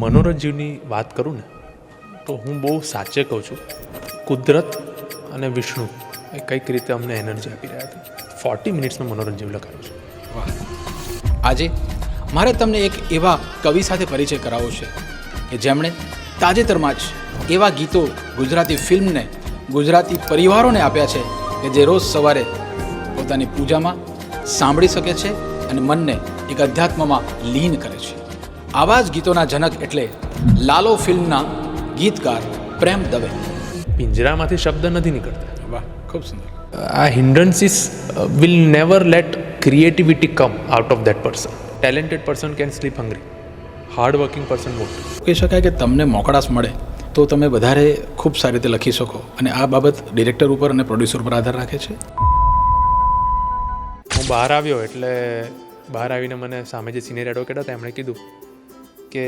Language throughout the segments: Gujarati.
મનોરંજનની વાત કરું ને તો હું બહુ સાચે કહું છું, કુદરત અને વિષ્ણુ એ કંઈક રીતે અમને એનર્જી આપી રહ્યા હતા. 40 મિનિટ્સનું મનોરંજન લખાયું છે. વાહ! આજે મારે તમને એક એવા કવિ સાથે પરિચય કરાવવો છે કે જેમણે તાજેતરમાં જ એવા ગીતો ગુજરાતી ફિલ્મને, ગુજરાતી પરિવારોને આપ્યા છે કે જે રોજ સવારે પોતાની પૂજામાં સાંભળી શકે છે અને મનને એક અધ્યાત્મમાં લીન કરે છે. આવા જ ગીતોના જનક એટલે લાલો ફિલ્મના ગીતકાર પ્રેમ દવે. પિંજરામાંથી શબ્દ નથી નીકળતા. વાહ, ખૂબ સુંદર. આ hindrances will never let creativity come out of that person. Talented person can sleep hungry, hard working person won't. કહી શકાય કે તમને મોકળાશ મળે તો તમે વધારે ખૂબ સારી રીતે લખી શકો, અને આ બાબત ડિરેક્ટર ઉપર અને પ્રોડ્યુસર ઉપર આધાર રાખે છે. હું બહાર આવ્યો એટલે બહાર આવીને મને સામે જે સિનિયર એડવોકેટ હતા એમણે કીધું કે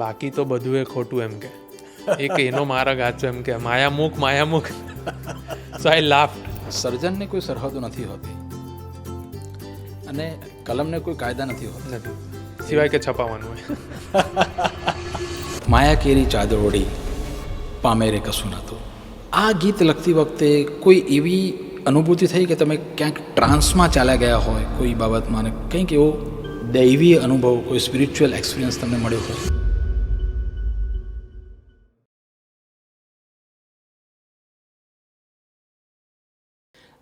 બાકી તો બધું એ ખોટું, એમ કે એક એનો મારા ગાચો, એમ કે માયામુખ. સો આઈ લાફ. સર્જનને કોઈ સરહદો નથી હોતી અને કલમને કોઈ કાયદા નથી હોતા. નથી, સિવાય કે છપાવવાનું હોય. માયા કેરી ચાદર ઓઢી પામે રે કશું નહોતું. આ ગીત લખતી વખતે કોઈ એવી અનુભૂતિ થઈ કે તમે ક્યાંક ટ્રાન્સમાં ચાલ્યા ગયા હોય કોઈ બાબતમાં, અને કંઈક એવો દૈવી અનુભવ, કોઈ સ્પિરિચ્યુઅલ એક્સપિરિયન્સ તમને મળ્યો હોય?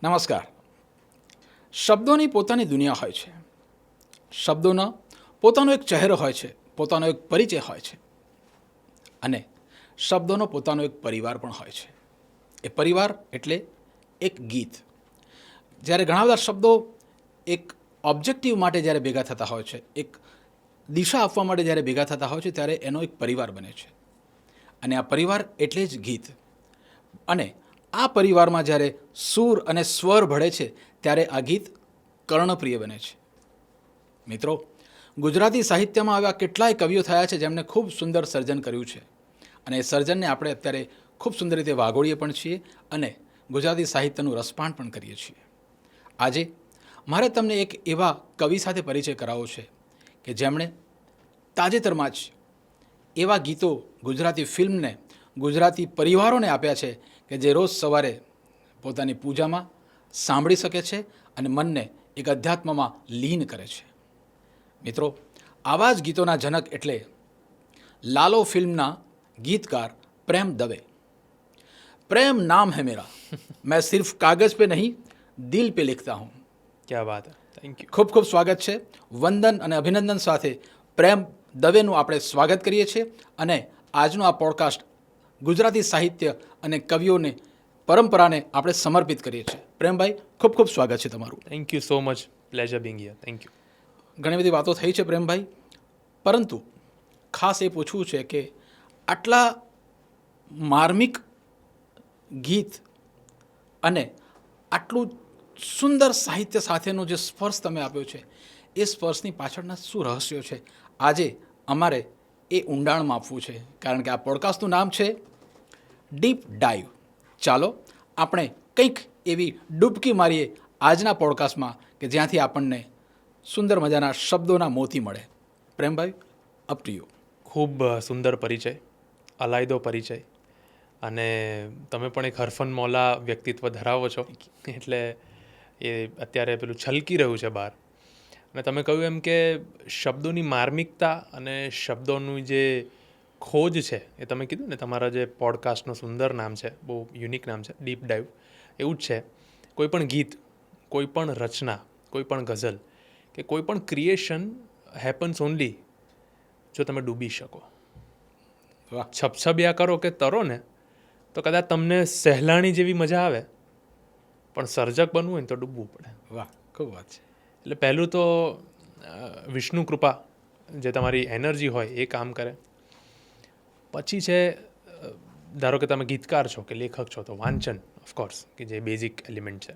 નમસ્કાર. શબ્દોની પોતાની દુનિયા હોય છે. શબ્દોનો પોતાનો એક ચહેરો હોય છે, પોતાનો એક પરિચય હોય છે, અને શબ્દોનો પોતાનો એક પરિવાર પણ હોય છે. એ પરિવાર એટલે એક ગીત. જ્યારે ઘણા બધા શબ્દો એક ઓબ્જેક્ટિવ માટે જ્યારે ભેગા થતા હોય છે, એક દિશા આપવા માટે જ્યારે ભેગા થતા હોય છે, ત્યારે એનો એક પરિવાર બને છે, અને આ પરિવાર એટલે જ ગીત. અને આ પરિવારમાં જ્યારે સૂર અને સ્વર ભળે છે ત્યારે આ ગીત કર્ણપ્રિય બને છે. મિત્રો, ગુજરાતી સાહિત્યમાં આવા કેટલાય કવિઓ થયા છે જેમણે ખૂબ સુંદર સર્જન કર્યું છે, અને એ સર્જનને આપણે અત્યારે ખૂબ સુંદર રીતે વાગોળીએ પણ છીએ અને ગુજરાતી સાહિત્યનું રસપાન પણ કરીએ છીએ. આજે મારે તમને એક એવા કવિ સાથે પરિચય કરાવવો છે કે જેમણે તાજેતરમાં જ એવા ગીતો ગુજરાતી ફિલ્મને, ગુજરાતી પરિવારોને આપ્યા છે કે જે રોજ સવારે પોતાની પૂજામાં સાંભળી શકે છે અને મનને એક અધ્યાત્મમાં લીન કરે છે. મિત્રો, આવા જ ગીતોના જનક એટલે લાલો ફિલ્મના ગીતકાર પ્રેમ દવે. પ્રેમ નામ હૈ મેરા, मैं सिर्फ कागज पे नहीं दिल पे लिखता हूँ. ક્યા વાત હે, થેન્ક યુ. ખૂબ ખૂબ સ્વાગત છે. વંદન અને અભિનંદન સાથે પ્રેમ દવેનું આપણે સ્વાગત કરીએ છીએ, અને આજનો આ પોડકાસ્ટ ગુજરાતી સાહિત્ય અને કવિઓને પરંપરાને આપણે સમર્પિત કરીએ છીએ. પ્રેમભાઈ, ખૂબ ખૂબ સ્વાગત છે તમારું. Thank you so much. Pleasure Bing here. Thank you. ઘણી બધી વાતો થઈ છે પ્રેમભાઈ, પરંતુ ખાસ એ પૂછવું છે કે આટલા માર્મિક ગીત અને આટલું સુંદર સાહિત્ય સાથેનો જે સ્પર્શ તમે આપ્યો છે, એ સ્પર્શની પાછળના શું રહસ્યો છે? આજે અમારે એ ઊંડાણમાં આપવું છે, કારણ કે આ પોડકાસ્ટનું નામ છે ડીપ ડાઈવ. ચાલો આપણે કંઈક એવી ડૂબકી મારીએ આજના પોડકાસ્ટમાં કે જ્યાંથી આપણને સુંદર મજાના શબ્દોના મોતી મળે. પ્રેમભાઈ, અપ ટુ યુ. ખૂબ સુંદર પરિચય, અલાયદો પરિચય, અને તમે પણ એક હરફન મૌલા વ્યક્તિત્વ ધરાવો છો, એટલે એ અત્યારે પેલું છલકી રહ્યું છે બહાર. અને તમે કહ્યું એમ કે શબ્દોની માર્મિકતા અને શબ્દોનું જે ખોજ છે, એ તમે કીધું ને તમારા જે પોડકાસ્ટનું સુંદર નામ છે, બહુ યુનિક નામ છે, ડીપ ડાઈવ. એવું જ છે, કોઈ પણ ગીત, કોઈ પણ રચના, કોઈ પણ ગઝલ કે કોઈ પણ ક્રિએશન હેપન્સ ઓનલી જો તમે ડૂબી શકો. વાહ, છપછપિયા કરો કે તરો ને તો કદાચ તમને સહેલાણી જેવી મજા આવે, પણ સર્જક બનવું હોય ને તો ડૂબવું પડે. વાહ, ખૂબ વાત છે. એટલે પહેલું તો વિષ્ણુ કૃપા, જે તમારી એનર્જી હોય એ કામ કરે. પછી છે, ધારો કે તમે ગીતકાર છો કે લેખક છો તો વાંચન, ઓફકોર્સ, કે જે બેઝિક એલિમેન્ટ છે.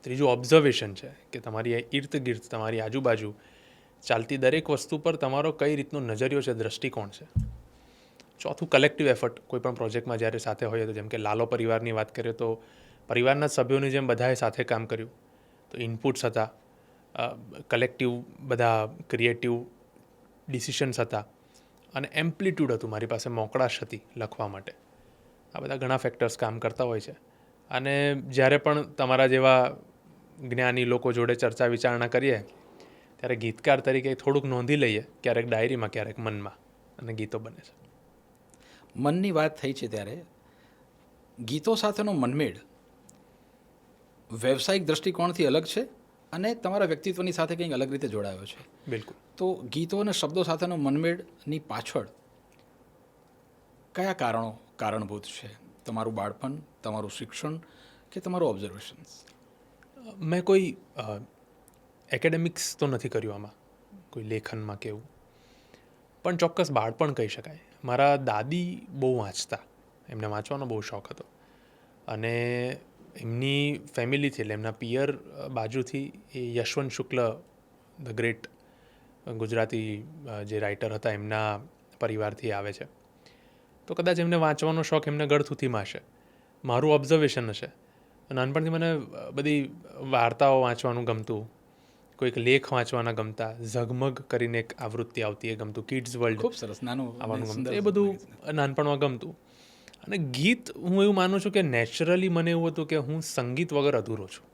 ત્રીજું ઓબ્ઝર્વેશન છે, કે તમારી ઇર્દ ગિર્દ, તમારી આજુબાજુ ચાલતી દરેક વસ્તુ પર તમારો કઈ રીતનો નજરિયો છે, દૃષ્ટિકોણ છે. ચોથું કલેક્ટિવ એફર્ટ. કોઈ પણ પ્રોજેક્ટમાં જ્યારે સાથે હોઈએ તો, જેમ કે લાલો પરિવારની વાત કરીએ તો પરિવારના સભ્યોની જેમ બધાએ સાથે કામ કર્યું, તો ઇનપુટ્સ હતા, કલેક્ટિવ બધા ક્રિએટિવ ડિસિશન્સ હતા, અને એમ્પ્લિટ્યૂડ હતું મારી પાસે, મોકળાશ હતી લખવા માટે. આ બધા ઘણા ફેક્ટર્સ કામ કરતા હોય છે. અને જ્યારે પણ તમારા જેવા જ્ઞાની લોકો જોડે ચર્ચા વિચારણા કરીએ ત્યારે ગીતકાર તરીકે થોડુંક નોંધી લઈએ, ક્યારેક ડાયરીમાં, ક્યારેક મનમાં, અને ગીતો બને છે. મનની વાત થઈ છે ત્યારે ગીતો સાથેનો મનમેળ વ્યવસાયિક દૃષ્ટિકોણથી અલગ છે અને તમારા વ્યક્તિત્વની સાથે કંઈક અલગ રીતે જોડાયો છે. બિલકુલ. તો ગીતો અને શબ્દો સાથેનો મનમેળની પાછળ કયા કારણભૂત છે? તમારું બાળપણ, તમારું શિક્ષણ કે તમારું ઓબ્ઝર્વેશન્સ? મેં કોઈ એકેડેમિક્સ તો નથી કર્યું આમાં, કોઈ લેખનમાં કે એવું, પણ ચોક્કસ બાળપણ કહી શકાય. મારા દાદી બહુ વાંચતા, એમને વાંચવાનો બહુ શોખ હતો. અને એમની ફેમિલીથી, એટલે એમના પિયર બાજુથી એ યશવંત શુક્લ, ધ ગ્રેટ ગુજરાતી જે રાઇટર હતા, એમના પરિવારથી આવે છે. તો કદાચ એમને વાંચવાનો શોખ એમને ગળથૂથીમાં હશે, મારું ઓબ્ઝર્વેશન હશે. નાનપણથી મને બધી વાર્તાઓ વાંચવાનું ગમતું, કોઈક લેખ વાંચવાના ગમતા, ઝગમગ કરીને એક આવૃત્તિ આવતી એ ગમતું, કિડ્સ વર્લ્ડ ખૂબ સરસ, નાનું આવવાનું ગમતું, એ બધું નાનપણમાં ગમતું. અને ગીત, હું એવું માનું છું કે નેચરલી મને એવું હતું કે હું સંગીત વગર અધૂરો છું.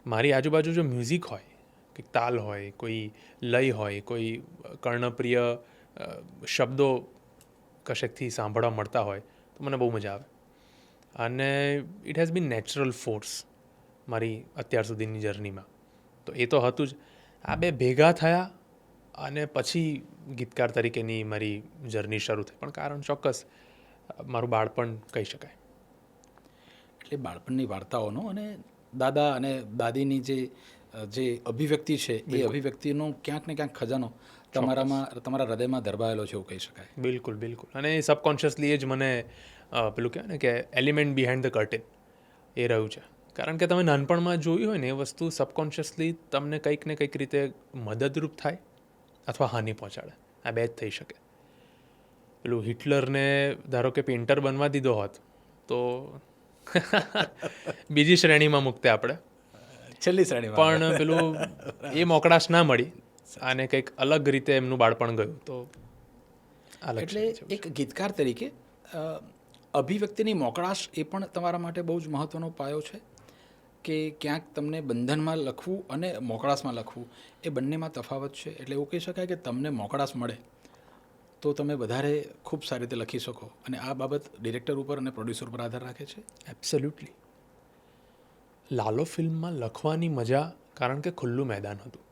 મારી આજુબાજુ જો મ્યુઝિક હોય, કંઈક તાલ હોય, કોઈ લય હોય, કોઈ કર્ણપ્રિય શબ્દો કશેકથી સાંભળવા મળતા હોય તો મને બહુ મજા આવે. અને it has bin natural force મારી અત્યાર સુધીની જર્નીમાં. તો એ તો હતું જ. આ બે ભેગા થયા અને પછી ગીતકાર તરીકેની મારી જર્ની શરૂ થઈ. પણ કારણ ચોક્કસ મારું બાળપણ કહી શકાય. એટલે બાળપણની વાર્તાઓનો અને દાદા અને દાદીની જે અભિવ્યક્તિ છે એ અભિવ્યક્તિનો ક્યાંક ને ક્યાંક ખજાનો તમારા હૃદયમાં ધરબાયેલો છે એવું કહી શકાય. બિલકુલ, બિલકુલ. અને એ સબકોન્શિયસલી જ મને પેલું કહેવાય ને કે એલિમેન્ટ બિહાઇન્ડ ધ કર્ટેન એ રહ્યું છે. કારણ કે તમે નાનપણમાં જોયું હોય ને એ વસ્તુ સબકોન્શિયસલી તમને કંઈક ને કંઈક રીતે મદદરૂપ થાય અથવા હાનિ પહોંચાડે. આ બે જ થઈ શકે. પેલું હિટલરને ધારો કે પેઇન્ટર બનવા દીધો હોત તો બીજી શ્રેણીમાં મૂકતે આપણે, છેલ્લી શ્રેણીમાં. પણ પેલું એ મોકળાશ ના મળી અને કંઈક અલગ રીતે એમનું બાળપણ ગયું. તો એટલે એક ગીતકાર તરીકે અભિવ્યક્તિની મોકળાશ એ પણ તમારા માટે બહુ જ મહત્ત્વનો પાયો છે કે ક્યાંક તમને બંધનમાં લખવું અને મોકળાશમાં લખવું એ બંનેમાં તફાવત છે. એટલે એવું કહી શકાય કે તમને મોકળાશ મળે તો તમે વધારે ખૂબ સારી રીતે લખી શકો, અને આ બાબત ડિરેક્ટર ઉપર અને પ્રોડ્યુસર ઉપર આધાર રાખે છે. એબ્સોલ્યુટલી. લાલો ફિલ્મમાં લખવાની મજા કારણ કે ખુલ્લું મેદાન હતું.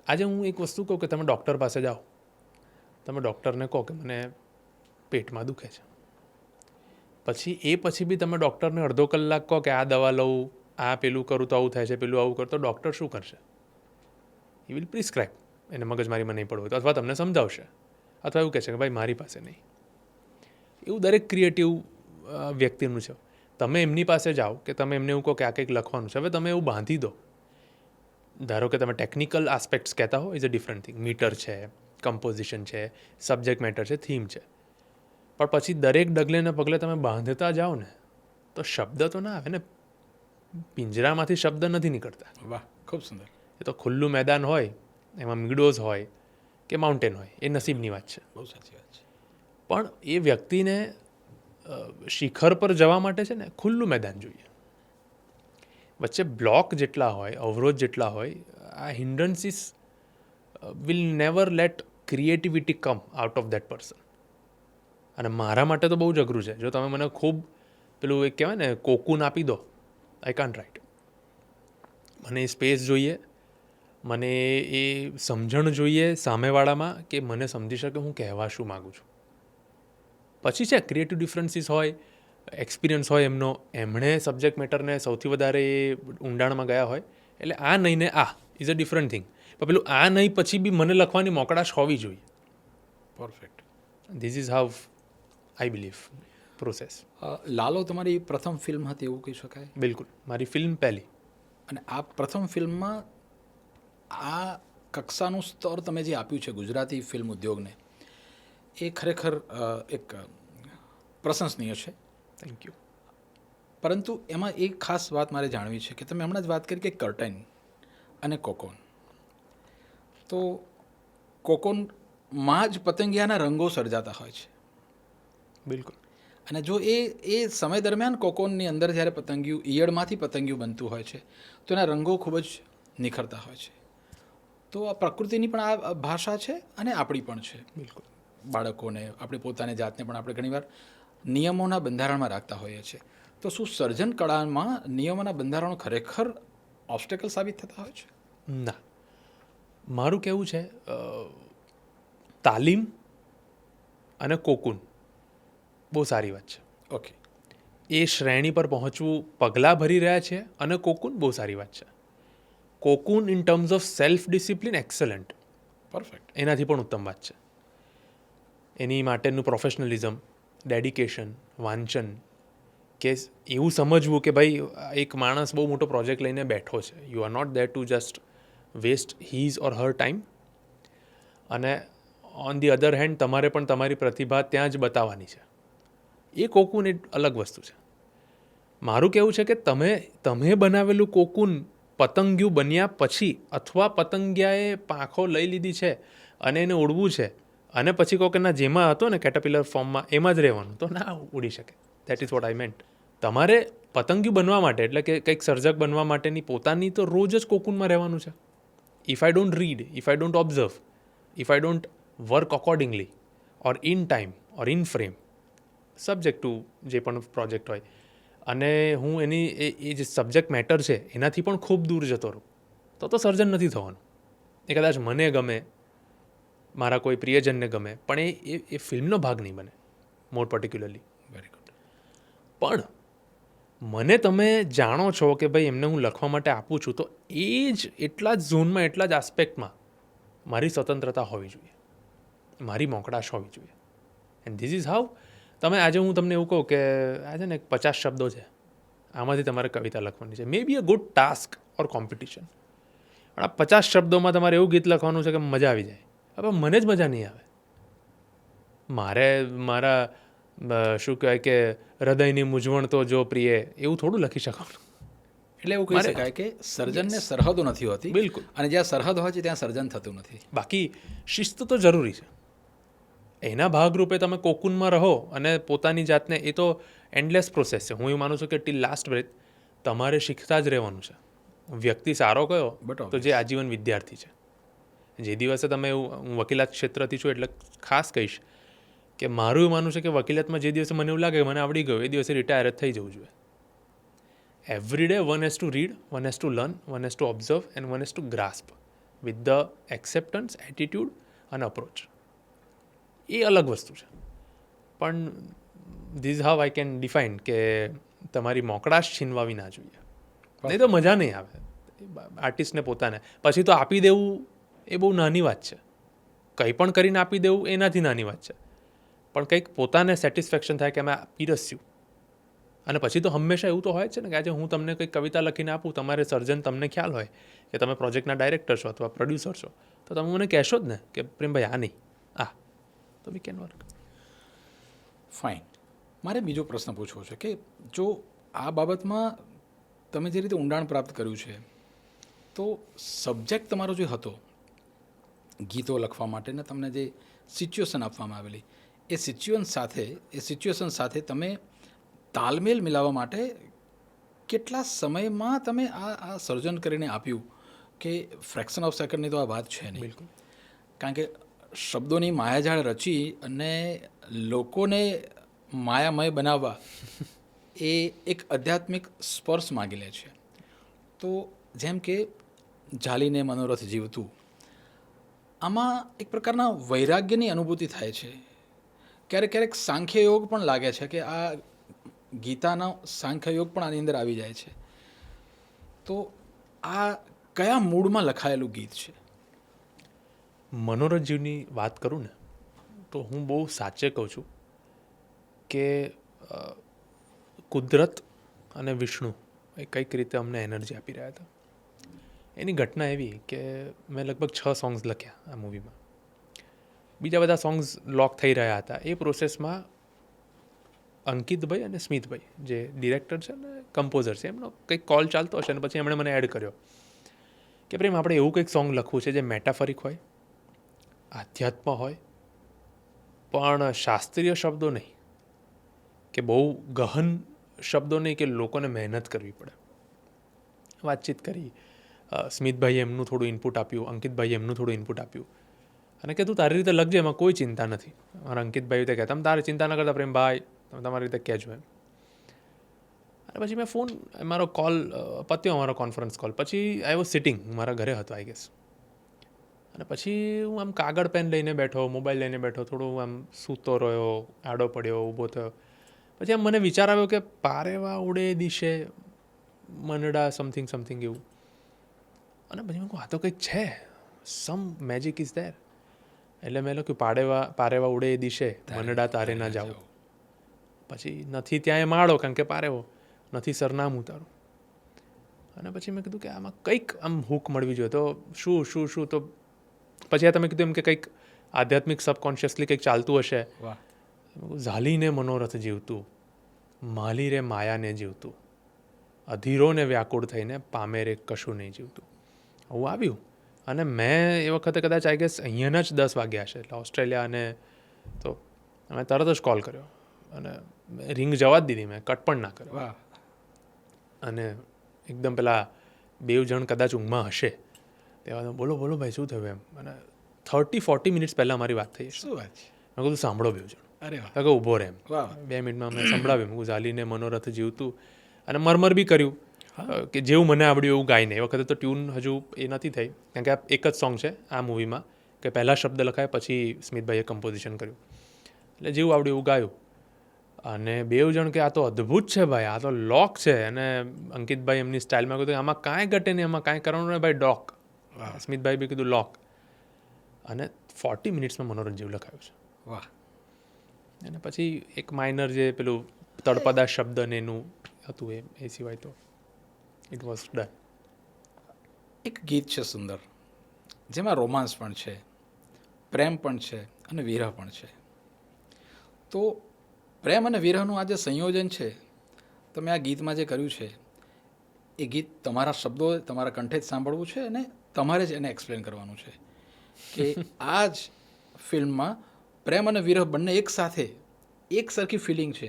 આજે હું એક વસ્તુ કહું કે તમે ડૉક્ટર પાસે જાઓ, તમે ડૉક્ટરને કહો કે મને પેટમાં દુખે છે, પછી બી તમે ડૉક્ટરને અડધો કલાક કહો કે આ દવા લઉં, આ પેલું કરું તો આવું થાય છે, પેલું આવું કરું, તો ડૉક્ટર શું કરશે? He will prescribe. એને મગજમારીમાં નહીં પડવું તો, અથવા તમને સમજાવશે, અથવા એવું કહે છે કે ભાઈ મારી પાસે નહીં. એવું દરેક ક્રિએટિવ વ્યક્તિનું છે. તમે એમની પાસે જાઓ કે તમે એમને એવું કહો કે આ કંઈક લખવાનું છે, હવે તમે એવું બાંધી દો. ધારો કે તમે ટેકનિકલ આસ્પેક્ટ્સ કહેતા હો, is a different thing. Metre છે, કમ્પોઝિશન છે, સબ્જેક્ટ મેટર છે, થીમ છે, પણ પછી દરેક ડગલે ને પગલે તમે બાંધતા જાઓ ને તો શબ્દ તો ના આવે ને. પિંજરામાંથી શબ્દ નથી નીકળતા. વાહ, ખૂબ સુંદર. એ તો ખુલ્લું મેદાન હોય, એમાં મીડોઝ હોય કે માઉન્ટેન હોય, એ નસીબની વાત છે. બહુ સાચી વાત છે. પણ એ વ્યક્તિને શિખર પર જવા માટે છે ને ખુલ્લું મેદાન જોઈએ. વચ્ચે બ્લોક જેટલા હોય, અવરોધ જેટલા હોય, આ hindrances will never let creativity come out of that person. અને મારા માટે તો બહુ જ અઘરું છે. જો તમે મને ખૂબ પેલું એક કહેવાય ને કોકૂન આપી દો, આઈ કાન્ટ રાઇટ. મને એ સ્પેસ જોઈએ, મને એ સમજણ જોઈએ સામેવાળામાં કે મને સમજી શકે હું કહેવા શું માગું છું. પછી છે ક્રિએટિવ ડિફરન્સીસ હોય, એક્સપિરિયન્સ હોય એમનો, એમણે સબ્જેક્ટ મેટરને સૌથી વધારે એ ઊંડાણમાં ગયા હોય, એટલે આ નહીં ને આ ઇઝ અ ડિફરન્ટ થિંગ. પણ પેલું આ નહીં પછી બી મને લખવાની મોકળાશ હોવી જોઈએ. Perfect. This is how I believe process. Lalo તમારી પ્રથમ ફિલ્મ હતી એવું કહી શકાય? બિલકુલ, મારી ફિલ્મ પહેલી. અને આ પ્રથમ ફિલ્મમાં આ કક્ષાનું સ્તર તમે જે આપ્યું છે ગુજરાતી ફિલ્મ ઉદ્યોગને, એ ખરેખર એક પ્રશંસનીય છે. Thank you. પરંતુ એમાં એક ખાસ વાત મારે જાણવી છે કે તમે હમણાં જ વાત કરી કે કર્ટેન અને કોકોન. તો કોકોનમાં જ પતંગિયાના રંગો સર્જાતા હોય છે. બિલકુલ. અને જો એ સમય દરમિયાન કોકોનની અંદર જ્યારે પતંગિયું ઈયળમાંથી પતંગિયું બનતું હોય છે તો એના રંગો ખૂબ જ નિખરતા હોય છે. તો આ પ્રકૃતિની પણ આ ભાષા છે અને આપણી પણ છે. બિલકુલ. બાળકોને આપણી પોતાની જાતને પણ આપણે ઘણીવાર નિયમોના બંધારણમાં રાખતા હોઈએ છીએ. તો શું સર્જન કળામાં નિયમોના બંધારણો ખરેખર ઓબ્સ્ટેકલ સાબિત થતા હોય છે? ના, મારું કહેવું છે તાલીમ અને કોકૂન બહુ સારી વાત છે. ઓકે, એ શ્રેણી પર પહોંચવું પગલાં ભરી રહ્યા છે અને કોકૂન બહુ સારી વાત છે. Cocoon in terms of self discipline excellent, perfect. એનાથી પણ ઉત્તમ વાત છે. એની માટેનું પ્રોફેશનલિઝમ, ડેડિકેશન, વાંચન, કે એવું સમજવું કે ભાઈ એક માણસ બહુ મોટો પ્રોજેક્ટ લઈને બેઠો છે. You are not there to just waste his or her time. અને ઓન ધી અધર હેન્ડ તમારે પણ તમારી પ્રતિભા ત્યાં જ બતાવવાની છે. એ કોકૂન એક અલગ વસ્તુ છે. મારું કહેવું છે કે તમે બનાવેલું કોકૂન પતંગિયું બન્યા પછી, અથવા પતંગિયાએ પાંખો લઈ લીધી છે અને એને ઉડવું છે, અને પછી કહો કે ના જેમાં હતો ને કેટરપિલર ફોર્મમાં એમાં જ રહેવાનું, તો ના ઉડી શકે. That is what I meant. તમારે પતંગિયું બનવા માટે, એટલે કે કંઈક સર્જક બનવા માટેની પોતાની તો રોજ જ કોકૂનમાં રહેવાનું છે. If I don't read, if I don't observe, if I don't work accordingly or in time or in frame, subject to જે પણ પ્રોજેક્ટ હોય, અને હું એની એ જે સબ્જેક્ટ મેટર છે એનાથી પણ ખૂબ દૂર જતો રહું, તો સર્જન નથી થવાનું. એ કદાચ મને ગમે, મારા કોઈ પ્રિયજનને ગમે, પણ એ ફિલ્મનો ભાગ નહીં બને, મોર પર્ટિક્યુલરલી. Very good. પણ મને તમે જાણો છો કે ભાઈ એમને હું લખવા માટે આપું છું, તો એ જ એટલા જ ઝોનમાં, એટલા જ આસ્પેક્ટમાં મારી સ્વતંત્રતા હોવી જોઈએ, મારી મોકળાશ હોવી જોઈએ. And this is how. તમે આજે હું તમને એવું કહું કે આજે ને 50 શબ્દો છે, આમાંથી તમારે કવિતા લખવાની છે, may be a good task or competition. પણ આ 50 શબ્દોમાં તમારે એવું ગીત લખવાનું છે કે મજા આવી જાય. હવે મને જ મજા નહીં આવે. મારા શું કહેવાય કે હૃદયની મૂંઝવણ તો જો પ્રિય, એવું થોડું લખી શકવાનું. એટલે એવું કહી શકાય કે સર્જનને સરહદો નથી હોતી. બિલકુલ. અને જ્યાં સરહદ હોય છે ત્યાં સર્જન થતું નથી. બાકી શિસ્ત તો જરૂરી છે. એના ભાગરૂપે તમે કોકૂનમાં રહો અને પોતાની જાતને, એ તો એન્ડલેસ પ્રોસેસ છે. હું એવું માનું છું કે ટીલ લાસ્ટ બ્રેથ તમારે શીખતા જ રહેવાનું છે. વ્યક્તિ સારો કયો તો જે આજીવન વિદ્યાર્થી છે. જે દિવસે તમે હું વકીલાત ક્ષેત્રથી છું એટલે ખાસ કહીશ કે મારું એવું માનવું છે કે વકીલાતમાં જે દિવસે મને એવું લાગે કે મને આવડી ગયું, એ દિવસે રિટાયર જ થઈ જવું જોઈએ. Every day one has to read, one has to learn, one has to observe and one has to grasp with the acceptance, attitude અને અપ્રોચ. એ અલગ વસ્તુ છે. પણ this how I can define કે તમારી મોકળાશ છીનવાવી ના જોઈએ, નહીં તો મજા નહીં આવે આર્ટિસ્ટને પોતાને. પછી તો આપી દેવું એ બહુ નાની વાત છે. કંઈ પણ કરીને આપી દેવું એનાથી નાની વાત છે. પણ કંઈક પોતાને સેટિસ્ફેક્શન થાય કે અમે પીરસ્યું. અને પછી તો હંમેશા એવું તો હોય જ છે ને કે આજે હું તમને કંઈક કવિતા લખીને આપું, તમારે સર્જન, તમને ખ્યાલ હોય કે તમે પ્રોજેક્ટના ડાયરેક્ટર છો અથવા પ્રોડ્યુસર છો, તો તમે મને કહેશો જ ને કે પ્રેમભાઈ આ નહીં, તો વી કેન વર્ક. ફાઇન. મારે બીજો પ્રશ્ન પૂછવો છે કે જો આ બાબતમાં તમે જે રીતે ઊંડાણ પ્રાપ્ત કર્યું છે, તો સબ્જેક્ટ તમારો જે હતો ગીતો લખવા માટેને તમને જે સિચ્યુએશન આપવામાં આવેલી, એ સિચ્યુએશન સાથે તમે તાલમેલ મિલાવવા માટે કેટલા સમયમાં તમે આ સર્જન કરીને આપ્યું કે ફ્રેક્શન ઓફ સેકન્ડની તો આ વાત છે નહીં. બિલકુલ. કારણ કે શબ્દોની માયાજાળ રચી અને લોકોને માયામય બનાવવા એ એક આધ્યાત્મિક સ્પર્શ માગી લે છે. તો જેમ કે ઝાલીને મનોરથ જીવતું, આમાં એક પ્રકારના વૈરાગ્યની અનુભૂતિ થાય છે. ક્યારેક ક્યારેક સાંખ્યયોગ પણ લાગે છે કે આ ગીતાનો સાંખ્યયોગ પણ આની અંદર આવી જાય છે. તો આ કયા મૂડમાં લખાયેલું ગીત છે? મનોરંજનની વાત કરું ને તો હું બહુ સાચે કહું છું કે કુદરત અને વિષ્ણુ એ કંઈક રીતે અમને એનર્જી આપી રહ્યા હતા. એની ઘટના એવી કે મેં લગભગ 6 સોંગ્સ લખ્યા આ મૂવીમાં. બીજા બધા સોંગ્સ લોક થઈ રહ્યા હતા. એ પ્રોસેસમાં અંકિતભાઈ અને સ્મિતભાઈ જે ડિરેક્ટર છે ને કમ્પોઝર છે, એમનો કંઈક કોલ ચાલતો હશે અને પછી એમણે મને એડ કર્યો કે પ્રેમ આપણે એવું કંઈક સોંગ લખવું છે જે મેટાફરિક હોય, આધ્યાત્મ હોય, પણ શાસ્ત્રીય શબ્દો નહીં, કે બહુ ગહન શબ્દો નહીં, કે લોકોને મહેનત કરવી પડે. વાતચીત કરી, સ્મિતભાઈએ એમનું થોડું ઇનપુટ આપ્યું, અંકિતભાઈએ એમનું થોડું ઇનપુટ આપ્યું, અને કે તું તારી રીતે લખજે, એમાં કોઈ ચિંતા નથી. મારા અંકિતભાઈ રીતે કહેતા, તમે તારે ચિંતા ન કરતા પ્રેમભાઈ, તમે તમારી રીતે કહેજો એમ. અને પછી મેં ફોન, મારો કોલ પત્યો, અમારો કોન્ફરન્સ કોલ. પછી આઈ વોઝ સિટિંગ, મારા ઘરે હતો આઈ ગેસ. અને પછી હું આમ કાગળ પેન લઈને બેઠો, મોબાઈલ લઈને બેઠો, થોડું આમ સૂતો રહ્યો, આડો પડ્યો, ઊભો થયો. પછી આમ મને વિચાર આવ્યો કે પારેવા ઉડે દિશે મનડા સમથિંગ સમથિંગ એવું. અને પછી મેં કહું આ તો કંઈક છે, સમ મેજિક ઇઝ ધેર. એટલે મેં લખ્યું પારેવા ઉડે એ દિશે મનડા તારે ના જાવું. પછી નથી ત્યાં એ માળો, કારણ કે પારેવો નથી સરનામું તારું. અને પછી મેં કીધું કે આમાં કંઈક આમ હૂક મળવી જોઈએ. તો શું તો પછી તમે કીધું એમ કે કંઈક આધ્યાત્મિક સબકોન્શિયસલી કંઈક ચાલતું હશે. ઝાલીને મનોરથ જીવતું, માલી રે માયાને જીવતું, અધીરોને વ્યાકુળ થઈને પામે રે કશું નહીં જીવતું. આવું આવ્યું. અને મેં એ વખતે કદાચ આઈ ગેસ અહીંયાના જ 10 વાગ્યા હશે, એટલે ઓસ્ટ્રેલિયા. અને તો મેં તરત જ કોલ કર્યો અને રિંગ જવા જ દીધી, મેં કટ પણ ના કર્યો. અને એકદમ પેલા 2 જણ કદાચ ઊંઘમાં હશે તેવા, બોલો ભાઈ શું થયું એમ. અને 30-40 મિનિટ્સ પહેલાં મારી વાત થઈ. શું વાત છે? મેં કીધું સાંભળો 2 જણ. અરે તો કે ઊભો રહે એમ. 2 મિનિટમાં મેં સંભળાવ્યું. મેં ઝાલીને મનોરથ જીવતું, અને મરમર બી કર્યું કે જેવું મને આવડ્યું એવું ગાઈને. એ વખતે તો ટ્યુન હજુ એ નથી થઈ, કારણ કે આ એક જ સોંગ છે આ મૂવીમાં, કે પહેલાં શબ્દ લખાય પછી સ્મિતભાઈએ કમ્પોઝિશન કર્યું. એટલે જેવું આવડ્યું એવું ગાયું. અને 2 જણ કે આ તો અદ્ભુત છે ભાઈ, આ તો લોક છે. અને અંકિતભાઈ એમની સ્ટાઇલમાં કીધું આમાં કાંઈ ઘટે નહીં, આમાં કાંઈ કરવાનું નહીં ભાઈ, ડોક. સ્મિતભાઈ બી કીધું લોક. અને 40 મિનિટ્સમાં મનોરંજન જેવું લખાયું છે. વાહ. અને પછી એક માઇનર જે પેલું તળપદા શબ્દ ને એનું હતું, એ સિવાય તો ઇટ વોઝ ડન. એક ગીત છે સુંદર, જેમાં રોમાન્સ પણ છે, પ્રેમ પણ છે અને વિરહ પણ છે. તો પ્રેમ અને વિરહનું આ જે સંયોજન છે, તમે આ ગીતમાં જે કર્યું છે, એ ગીત તમારા શબ્દો તમારા કંઠે જ સાંભળવું છે અને તમારે જ એને એક્સપ્લેન કરવાનું છે કે આ જ ફિલ્મમાં પ્રેમ અને વિરહ બંને એક સાથે એક સરખી ફિલિંગ છે.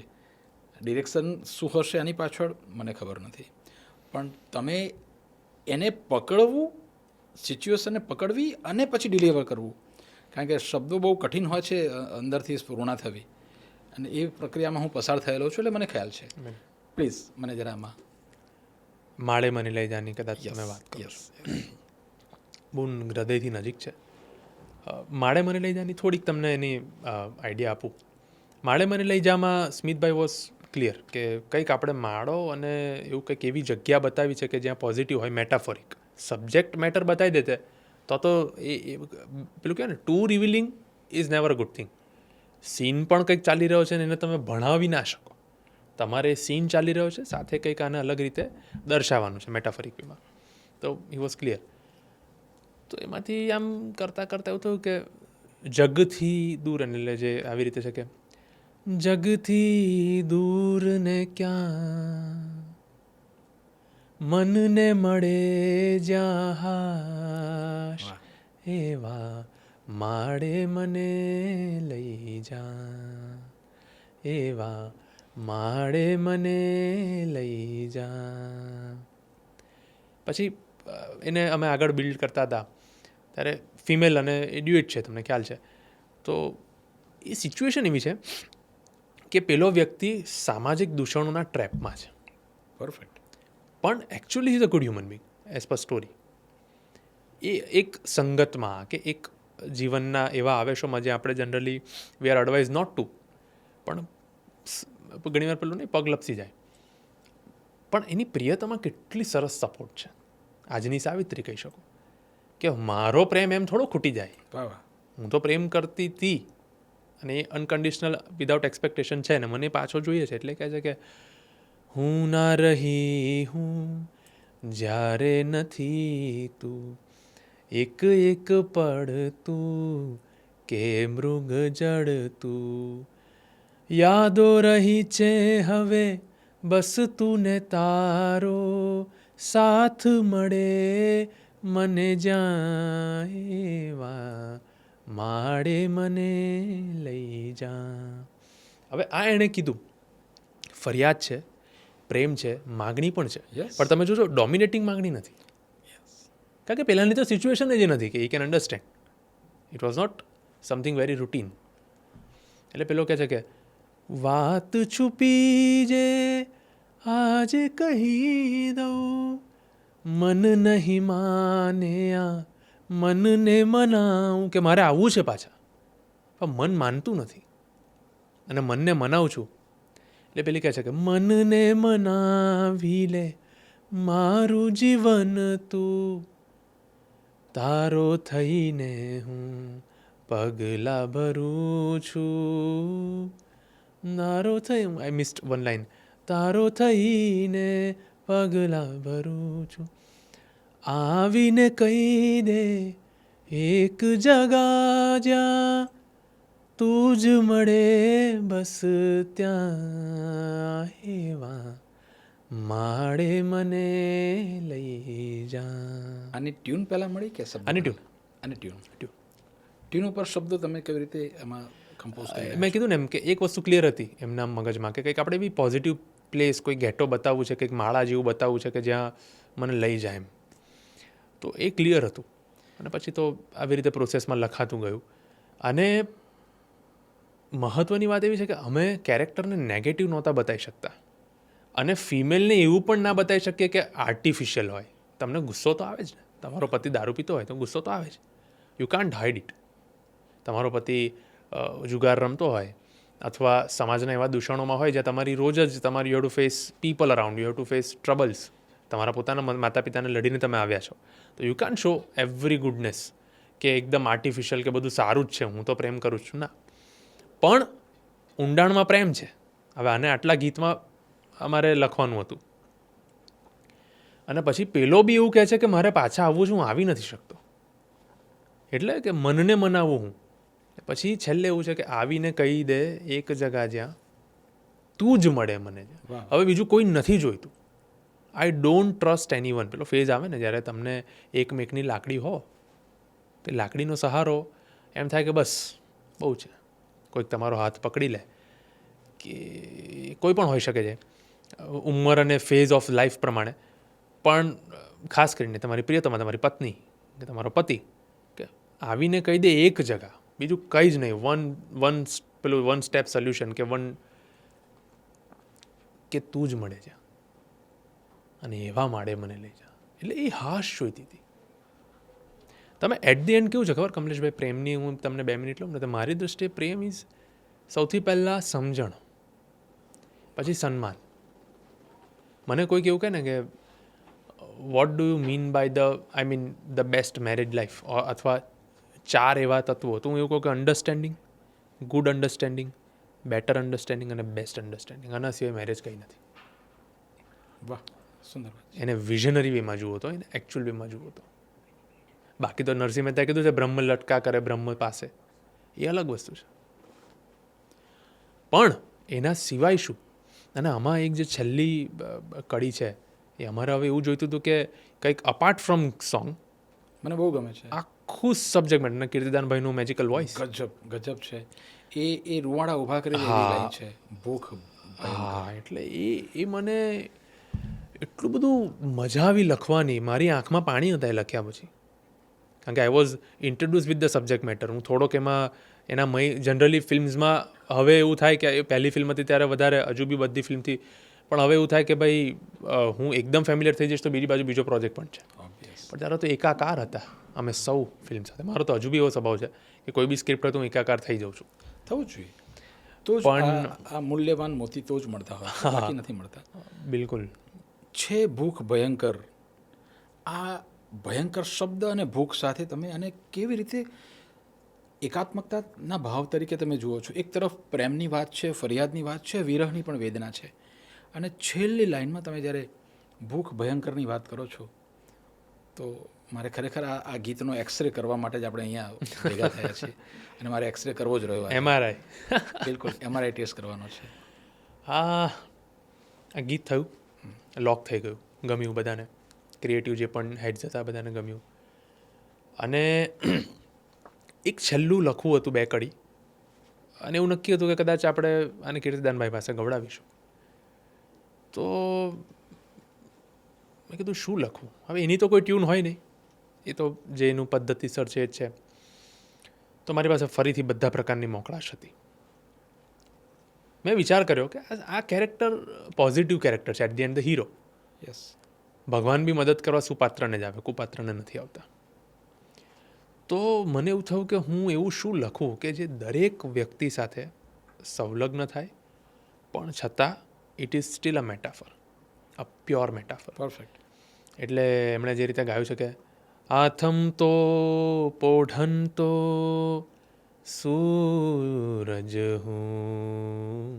ડિરેક્શન શું હશે આની પાછળ મને ખબર નથી, પણ તમે એને પકડવું, સિચ્યુએશનને પકડવી અને પછી ડિલિવર કરવું, કારણ કે શબ્દો બહુ કઠિન હોય છે અંદરથી સ્ફૂર્ણા થવી, અને એ પ્રક્રિયામાં હું પસાર થયેલો છું, એટલે મને ખ્યાલ છે. પ્લીઝ મને જરા આમાં માળે મને લઈ જાની કદાચ તમે વાત કરો. બહુ હૃદયથી નજીક છે. માળે મને લઈ જાની થોડીક તમને એની આઈડિયા આપું. માળે મને લઈ જામાં સ્મિતભાઈ વોઝ ક્લિયર કે કંઈક આપણે માળો અને એવું કંઈક એવી જગ્યા બતાવી છે કે જ્યાં પોઝિટિવ હોય, મેટાફોરિક. સબ્જેક્ટ મેટર બતાવી દેતે તો એ પેલું કહેવાય ને, to revealing is never a good thing. Scene પણ કંઈક ચાલી રહ્યો છે ને એને તમે ભણાવી ના શકો. તમારે સીન ચાલી રહ્યો છે, સાથે કંઈક આને અલગ રીતે દર્શાવવાનું છે મેટાફોરિકમાં. તો હી વોઝ ક્લિયર. તો એમાંથી આમ કરતાં એવું થયું કે જગથી દૂર, એટલે જે આવી રીતે છે કે જગથી દૂર ને ક્યાં મનને મળે જ્યાં હાશ, એવા માળે મને લઈ જા, એવા માળે મને લઈ જા. પછી એને અમે આગળ બિલ્ડ કરતા હતા ત્યારે ફિમેલ અને એડ્યુએટ છે, તમને ખ્યાલ છે. તો એ સિચ્યુએશન એવી છે કે પેલો વ્યક્તિ સામાજિક દૂષણોના ટ્રેપમાં છે. પરફેક્ટ. પણ actually is a good human being as per story. એ એક સંગતમાં કે એક જીવનના એવા આવેશોમાં જે આપણે generally we are advise not to, પણ ઘણીવાર પેલું નહીં, પગ લપસી જાય. પણ એની પ્રિયતામાં કેટલી સરસ સપોર્ટ છે. આજની સાવિત્રી કહી શકો કે મારો પ્રેમ એમ થોડો ખૂટી જાય, હું તો પ્રેમ કરતી હતી અને એ અનકન્ડિશનલ વિધાઉટ એક્સપેક્ટેશન છે ને મને પાછો જોઈએ છે. એટલે કહે છે કે હું ના રહી હું જ્યારે નથી તું, એક એક પડતું કે મૃગ જડતું, યાદો રહી છે હવે બસ તું ને તારો, સાથ મળે મને જ્યાં, એવા માડે મને લઈ જા. હવે આ એણે કીધું, ફરિયાદ છે, પ્રેમ છે, માગણી પણ છે. Yes. પણ તમે જોજો ડોમિનેટિંગ માગણી નથી. કારણ કે પહેલાંની તો સિચ્યુએશન જ નથી કે I can understand. It was not something very routine. એટલે પેલો કહે છે કે વાત છુપી જે આજે કહી દઉં, મન નહીં માને આ મનને મનાવું, કે મારે આવવું છે પાછા પણ મન માનતું નથી અને મનને મનાવું છું. એટલે પેલી કહે છે કે મનને મનાવી લે મારું જીવન તું, તારો થઈને હું પગલા ભરું છું. તારો થઈ, આઈ મિસ્ડ વન લાઈન, તારો થઈને પગલા ભરું છું. આવીને કહી દે એક જગા જ્યાં તું જ મળે બસ ત્યાં, એવા માડે મને લઈ જા. આની ટ્યુન પહેલાં મળી કે શબ્દ? આની ટ્યુન. આની ટ્યુન. ટ્યુન ઉપર શબ્દો તમે કેવી રીતે એમાં કમ્પોઝ કરી? મેં કીધું ને એમ કે એક વસ્તુ ક્લિયર હતી એમના મગજમાં કે કંઈક આપણે બી પોઝિટિવ પ્લેસ, કોઈ ગેટો બતાવવું છે, કંઈક માળા જેવું બતાવવું છે કે જ્યાં મને લઈ જાય એમ. તો એ ક્લિયર હતું અને પછી તો આવી રીતે પ્રોસેસમાં લખાતું ગયું. અને મહત્ત્વની વાત એવી છે કે અમે કેરેક્ટરને નેગેટિવ નહોતા બતાવી શકતા અને ફિમેલને એવું પણ ના બતાવી શકીએ કે આર્ટિફિશિયલ હોય. તમને ગુસ્સો તો આવે જ ને, તમારો પતિ દારૂ પીતો હોય તો ગુસ્સો તો આવે જ. You can't hide it. તમારો પતિ જુગાર રમતો હોય અથવા સમાજના એવા દૂષણોમાં હોય જ્યાં તમારી રોજ જ તમારી you have to face people around, you have to face troubles. તમારા પોતાના માતા પિતાને લડીને તમે આવ્યા છો, તો you can't show every goodness કે એકદમ આર્ટિફિશિયલ કે બધું સારું જ છે, હું તો પ્રેમ કરું છું. ના, પણ ઊંડાણમાં પ્રેમ છે. હવે આને આટલા ગીતમાં અમારે લખવાનું હતું અને પછી પેલો બી એવું કહે છે કે મારે પાછા આવવું છે, હું આવી નથી શકતો. એટલે કે મનને મનાવું હું. પછી છેલ્લે એવું છે કે આવીને કહી દે એક જગા જ્યાં તું જ મળે મને. હવે બીજું કોઈ નથી જોઈતું. I don't trust any one. પેલો ફેઝ આવે ને જ્યારે તમને એકમેકની લાકડી હો, તે લાકડીનો સહારો એમ થાય કે બસ બહુ છે. કોઈક તમારો હાથ પકડી લે કે કોઈ પણ હોઈ શકે છે ઉંમર અને ફેઝ ઓફ લાઈફ પ્રમાણે, પણ ખાસ કરીને તમારી પ્રિયતમા, તમારી પત્ની કે તમારો પતિ કે આવીને કહી દે એક જગા, બીજું કંઈ જ નહીં, પેલું વન સ્ટેપ સોલ્યુશન કે તું જ મળે છે અને એવા માડે મને લઈ જા. એટલે એ હાશ જોઈતી હતી. તમે એટ ધી એન્ડ કેવું છે ખબર કમલેશભાઈ, પ્રેમની હું તમને 2 મિનિટ લઉં ને, તો મારી દૃષ્ટિએ પ્રેમ ઇઝ સૌથી પહેલાં સમજણ, પછી સન્માન. મને કોઈક એવું કહે ને કે what do you mean by the best marriage life, અથવા 4 એવા તત્વો, તો હું એવું કહું કે understanding, good understanding, better understanding અને બેસ્ટ અન્ડરસ્ટેન્ડિંગ. આના સિવાય મેરેજ કંઈ નથી. વાહ, સુંદર. એને વિઝનરી વેમાં જુઓ તો, એને એકચ્યુઅલ વેમાં જુઓ તો. બાકી તો નરસિંહ મહેતાએ કીધું છે બ્રહ્મ લટકા કરે બ્રહ્મ પાસે, એ અલગ વસ્તુ છે. પણ એના સિવાય શું? અને આમાં એક જે છેલ્લી કડી છે એ અમારે હવે એવું જોઈતું હતું કે કંઈક અપાર્ટ ફ્રોમ સોંગ, મને બહુ ગમે છે આખું સબ્જેક્ટ મેટર ને કીર્તિદાનભાઈનું મેજિકલ વોઇસ ગજબ છે. એ રૂવાડા ઊભા કરી એવી લાઈન છે, ભૂખ. હા, એટલે એ મને એટલું બધું મજા આવી લખવાની, મારી આંખમાં પાણી હતા એ લખ્યા પછી. કારણ કે I was introduce with the subject matter. હું થોડોક એમાં એના જનરલી ફિલ્મ્સમાં હવે એવું થાય કે એ પહેલી ફિલ્મ હતી ત્યારે વધારે, હજુ બી બધી ફિલ્મથી, પણ હવે એવું થાય કે ભાઈ હું એકદમ ફેમિલિયર થઈ જઈશ તો બીજી બાજુ બીજો પ્રોજેક્ટ પણ છે. પણ ત્યારે તો એકાકાર હતા અમે સૌ ફિલ્મ સાથે. મારો તો હજુ બી એવો સ્વભાવ છે કે કોઈ બી સ્ક્રિપ્ટ હોય તો હું એકાકાર થઈ જાઉં છું. થવું જોઈએ તો જ આ મૂલ્યવાન મોતી તો જ મળતા હોય, બાકી નથી મળતા. બિલકુલ છે. ભૂખ ભયંકર, આ ભયંકર શબ્દ અને ભૂખ સાથે તમે આને કેવી રીતે એકાત્મકતાના ભાવ તરીકે તમે જુઓ છો? એક તરફ પ્રેમની વાત છે, ફરિયાદની વાત છે, વિરહની પણ વેદના છે, અને છેલ્લી લાઈનમાં તમે જ્યારે ભૂખ ભયંકરની વાત કરો છો તો મારે ખરેખર આ ગીતનો એક્સરે કરવા માટે જ આપણે અહીંયા ભેગા થયા છીએ અને મારે એક્સરે કરવો જ રહ્યો. MRI બિલકુલ, MRI ટેસ્ટ કરવાનો છે. આ ગીત થયું, લોક થઈ ગયું, ગમ્યું બધાને, ક્રિએટિવ જે પણ હેડ્સ હતા બધાને ગમ્યું. અને એક છેલ્લું લખવું હતું 2 કડી, અને એવું નક્કી હતું કે કદાચ આપણે આને કીર્તિદાનભાઈ પાસે ગવડાવીશું. તો મેં કીધું શું લખવું, હવે એની તો કોઈ ટ્યુન હોય નહીં, એ તો જે એનું પદ્ધતિસર છે એ જ છે. તો મારી પાસે ફરીથી બધા પ્રકારની મોકળાશ હતી. મેં વિચાર કર્યો કે આ કેરેક્ટર પોઝિટિવ કેરેક્ટર છે, at the end the hero. Yes. ભગવાન બી મદદ કરવા સુપાત્રને જ આવે, કુપાત્રને નથી આવતા. તો મને એવું થયું કે હું એવું શું લખું કે જે દરેક વ્યક્તિ સાથે સંલગ્ન થાય, પણ છતાં it is still a metaphor, a pure metaphor. Perfect. એટલે એમણે જે રીતે ગાયું છે કે આથમ તો પોઢન તો સૂરજ હું,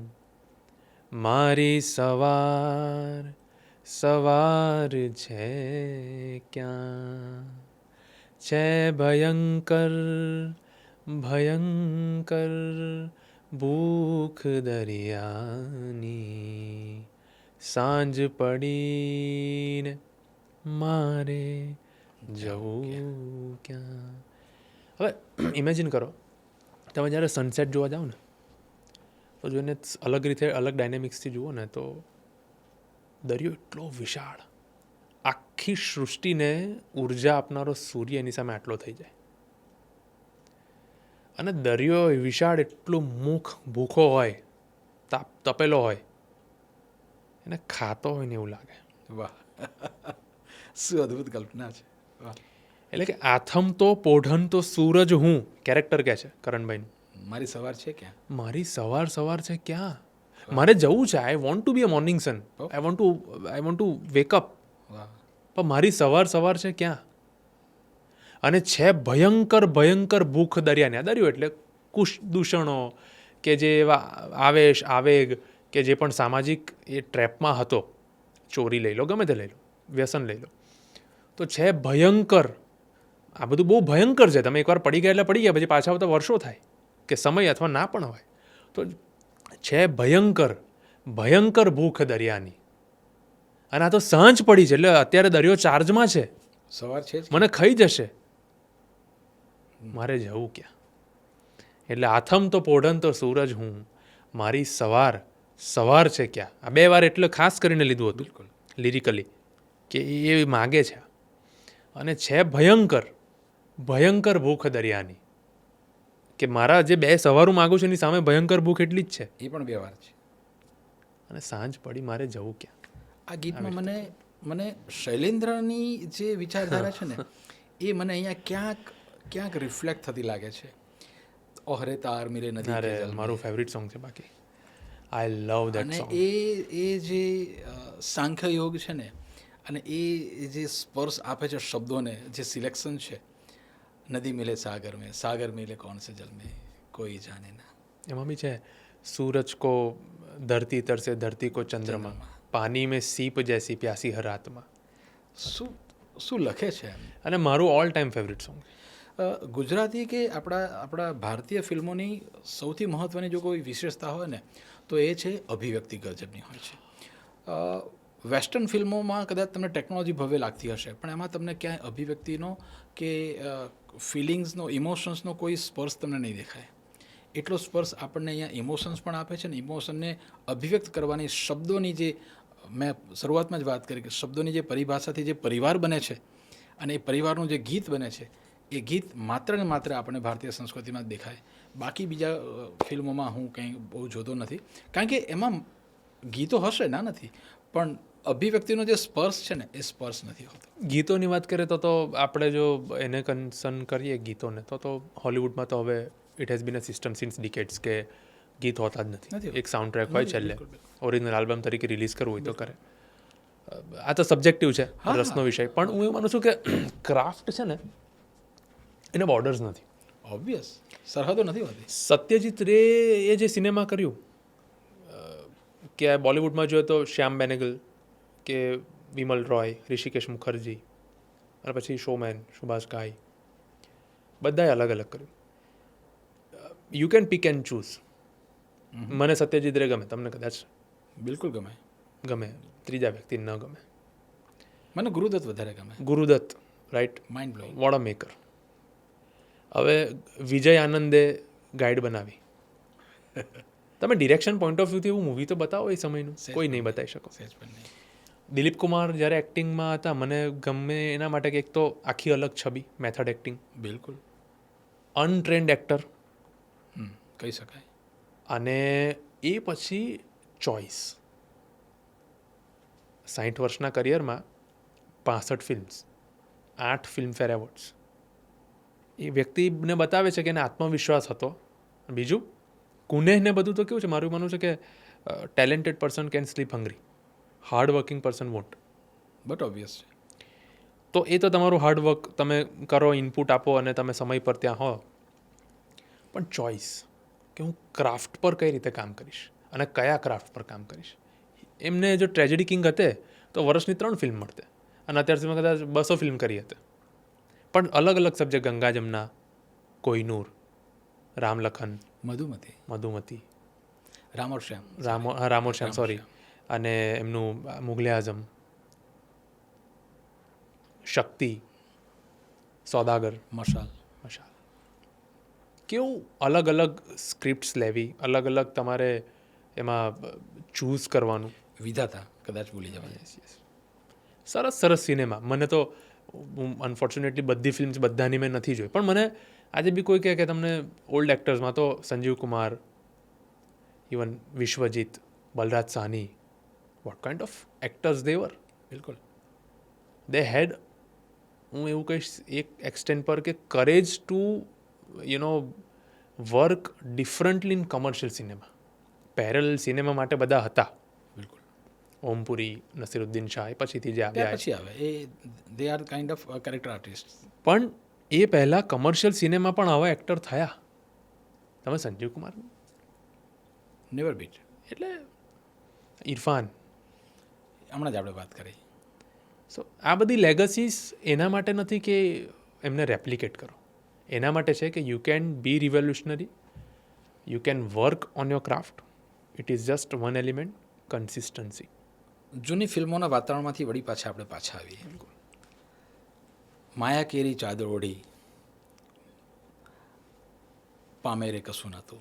મારી સવાર સવાર છે ક્યાં, છે ભયંકર ભયંકર ભૂખ દરિયાની, સાંજ પડીને મારે જવું ક્યાં. હવે ઇમેજિન કરો, તમે જ્યારે સનસેટ જોવા જાઓ ને, તો જોઈને અલગ રીતે અલગ ડાયનેમિક્સથી જુઓ ને, તો દરિયો એટલો વિશાળ, આખી સૃષ્ટિને ઉર્જા આપનારો સૂર્ય એની સામે આટલો થઈ જાય. અને દરિયો વિશાળ એટલો ભૂખો હોય, તપેલો હોય, એને ખાતો હોય ને એવું લાગે. વાહ, શું અદ્ભુત કલ્પના છે. વાહ. એટલે કે આથમ તો પોઢન તો સૂરજ હું, કેરેક્ટર કહે છે કરણભાઈનું, મારી સવાર છે ક્યાં, મારી સવાર સવાર છે ક્યાં, મારે જવું છે, I want to be a morning sun, I want to wake up, પણ મારી સવાર સવાર છે ક્યાં. અને છે ભયંકર ભયંકર ભૂખ દરિયાની. આ દરિયો એટલે દૂષણો કે જે એવા આવેશ આવેગ કે જે પણ સામાજિક એ ટ્રેપમાં હતો, ચોરી લઈ લો, ગમે તે લઈ લો, વ્યસન લઈ લો, તો છે ભયંકર. આ બધું બહુ ભયંકર છે. તમે એકવાર પડી ગયા એટલે પડી ગયા, પછી પાછા આવતા વર્ષો થાય કે સમય અથવા ના પણ હોય. તો છે ભયંકર ભયંકર ભૂખ દરિયાની. અને આ તો સાંજ પડી છે, એટલે અત્યારે દરિયો ચાર્જમાં છે, સવાર છે જ. મને ખાઈ જશે, મારે જવું ક્યાં. એટલે આથમ તો પોઢન તો સૂરજ હું, મારી સવાર સવાર છે ક્યાં. આ 2 વાર એટલે ખાસ કરીને લીધું હતું બિલકુલ. લિરિકલી, કે એ માગે છે. અને છે ભયંકર ભયંકર ભૂખ દરિયાની, કે મારા જે 2 સવારું માગું છું એની સામે ભયંકર ભૂખ એટલી જ છે. એ પણ 2 વાર છે. અને સાંજ પડી, મારે જવું ક્યાં. આ ગીતમાં મને શૈલેન્દ્રની જે વિચારધારા છે ને, એ મને અહીંયા ક્યાંક રિફ્લેક્ટ થતી લાગે છે. ઓહરે તાર મિલે નદી અરે કે જલ મેં. મારું ફેવરિટ સોંગ છે. બાકી આઈ લવ દેટ અને સોંગ. એ જે સાંખ્ય યોગ છે ને, અને એ જે સ્પર્શ આપે છે શબ્દોને, જે સિલેક્શન છે, નદી મિલે સાગર મેં, સાગર મિલે કોણ સે જલ મેં, કોઈ જાને ના. એમાં બી છે सूरज को धरती तरसे धरती को चंद्रमा, पानी में सीप जैसी प्यासी हर आत्मा. શું લખે છે એમ. અને મારું all time favourite song. Gujarati કે આપણા ભારતીય ફિલ્મોની સૌથી મહત્ત્વની જો કોઈ વિશેષતા હોય ને, તો એ છે અભિવ્યક્તિ ગજબની હોય છે. વેસ્ટર્ન ફિલ્મોમાં કદાચ તમને ટેકનોલોજી ભવ્ય લાગતી હશે, પણ એમાં તમને ક્યાંય અભિવ્યક્તિનો કે ફિલિંગ્સનો, ઇમોશન્સનો કોઈ સ્પર્શ તમને નહીં દેખાય. એટલો સ્પર્શ આપણને અહીંયા ઇમોશન્સ પણ આપે છે ને, ઇમોશનને અભિવ્યક્ત કરવાની શબ્દોની જે મેં શરૂઆતમાં જ વાત કરી કે શબ્દોની જે પરિભાષાથી જે પરિવાર બને છે, અને એ પરિવારનું જે ગીત બને છે, એ ગીત માત્ર ને માત્ર આપણે ભારતીય સંસ્કૃતિમાં જ દેખાય. બાકી બીજા ફિલ્મોમાં હું કંઈ બહુ જોતો નથી, કારણ કે એમાં ગીતો હશે, ના નથી, પણ અભિવ્યક્તિનો જે સ્પર્શ છે ને, એ સ્પર્શ નથી હોતો. ગીતોની વાત કરીએ તો આપણે જો એને કન્સર્ન કરીએ ગીતોને, તો હોલિવૂડમાં તો હવે it has been a system since decades કે ગીત હોતા જ નથી. એક સાઉન્ડ ટ્રેક હોય છેલ્લે, ઓરિજિનલ આલ્બમ તરીકે રિલીઝ કરવું હોય તો કરે. આ તો સબ્જેક્ટિવ છે, રસનો વિષય. પણ હું એવું માનું છું કે ક્રાફ્ટ છે ને, એને બોર્ડર્સ નથી. ઓબ્વિયસ, સરહદો નથી હોતી. સત્યજીત રે એ જે સિનેમા કર્યું, કે બોલિવૂડમાં જોઈએ તો શ્યામ બેનેગલ કે વિમલ રોય, ઋષિકેશ મુખર્જી, અને પછી શોમેન સુભાષ ઘાઈ, બધાએ અલગ અલગ કર્યું. You can pick and choose. મને સત્યજીત રે ગમે, તમને કદાચ બિલકુલ ગમે, ત્રીજા વ્યક્તિ ન ગમે. મને ગુરુદત્ત વધારે ગમે. Gurudutt, right, mind blowing. What a maker. હવે વિજય આનંદે ગાઈડ બનાવી. તમે ડિરેક્શન પોઈન્ટ ઓફ વ્યૂથી એવું મૂવી તો બતાવો એ સમયનું, કોઈ નહીં બતાવી શકો. સહેજ પણ નહીં. દિલીપ કુમાર જ્યારે એક્ટિંગમાં હતા, મને ગમે એના માટે કે એક તો આખી અલગ છબી, મેથડ એક્ટિંગ, બિલકુલ. અનટ્રેન્ડ એક્ટર, કહી શકાય. અને એ પછી ચોઇસ. 60 વર્ષના કરિયરમાં 65 ફિલ્મ્સ, 8 ફિલ્મફેર એવોર્ડ્સ. એ વ્યક્તિને બતાવે છે કે એને આત્મવિશ્વાસ હતો. બીજું કુનેહને બધું તો કેવું છે, મારું માનવું છે કે talented person can sleep hungry, hard working person won't. But obvious છે. તો એ તો તમારું હાર્ડવર્ક તમે કરો, ઇનપુટ આપો અને તમે સમય પર ત્યાં હો. પણ ચોઇસ કે હું ક્રાફ્ટ પર કઈ રીતે કામ કરીશ અને કયા ક્રાફ્ટ પર કામ કરીશ. એમને જો ટ્રેજેડી કિંગ હતે તો વર્ષની 3 ફિલ્મ મળતે, અને અત્યાર સુધીમાં કદાચ 200 ફિલ્મ કરી હતી. પણ અલગ અલગ સબ્જેક્ટ, ગંગા જમના, કોહિનૂર, રામલખન, મધુમતી, રામ ઓર શ્યામ. રામો શ્યામ, સોરી, અને એમનું મુગલે આઝમ, શક્તિ, સોદાગર, મશાલ. કેવું અલગ અલગ સ્ક્રિપ્ટ્સ લેવી, અલગ અલગ તમારે એમાં ચૂઝ કરવાનું. વિધાતા કદાચ ભૂલી જવાય. સરસ સરસ સિનેમા. મને તો અનફોર્ચ્યુનેટલી બધી ફિલ્મ્સ બધાની મેં નથી જોઈ, પણ મને આજે બી કોઈ કહે કે તમને ઓલ્ડ એક્ટર્સમાં તો Sanjeev Kumar, even Vishwajeet, Balraj Sahni, what kind of actors they were. બિલકુલ. દે હેડ, હું એવું કહીશ એક એક્સટેન્ટ પર કે courage to work differently in commercial cinema. Parallel cinema માટે બધા હતા. બિલકુલ. ઓમપુરી, નસીરુદ્દીન શાહ, એ પછીથી જે ત્યાર આવ્યા. પછી આવે એ they are kind of character artist. પણ એ પહેલાં કમર્શિયલ સિનેમા પણ આવા એક્ટર થયા. તમે સંજીવ કુમાર, નેવર બીટ. એટલે ઇરફાન. હમણાં જ આપણે વાત કરી. સો આ બધી લેગસીસ એના માટે નથી કે એમને રેપ્લિકેટ કરો. એના માટે છે કે you can be revolutionary, you can work on your craft. It is just one element, consistency. જૂની ફિલ્મોના વાતાવરણમાંથી વળી પાછા આપણે પાછા આવીએ. માયા કેરી ચાદર ઓઢી, પામેરે કશું નહોતું.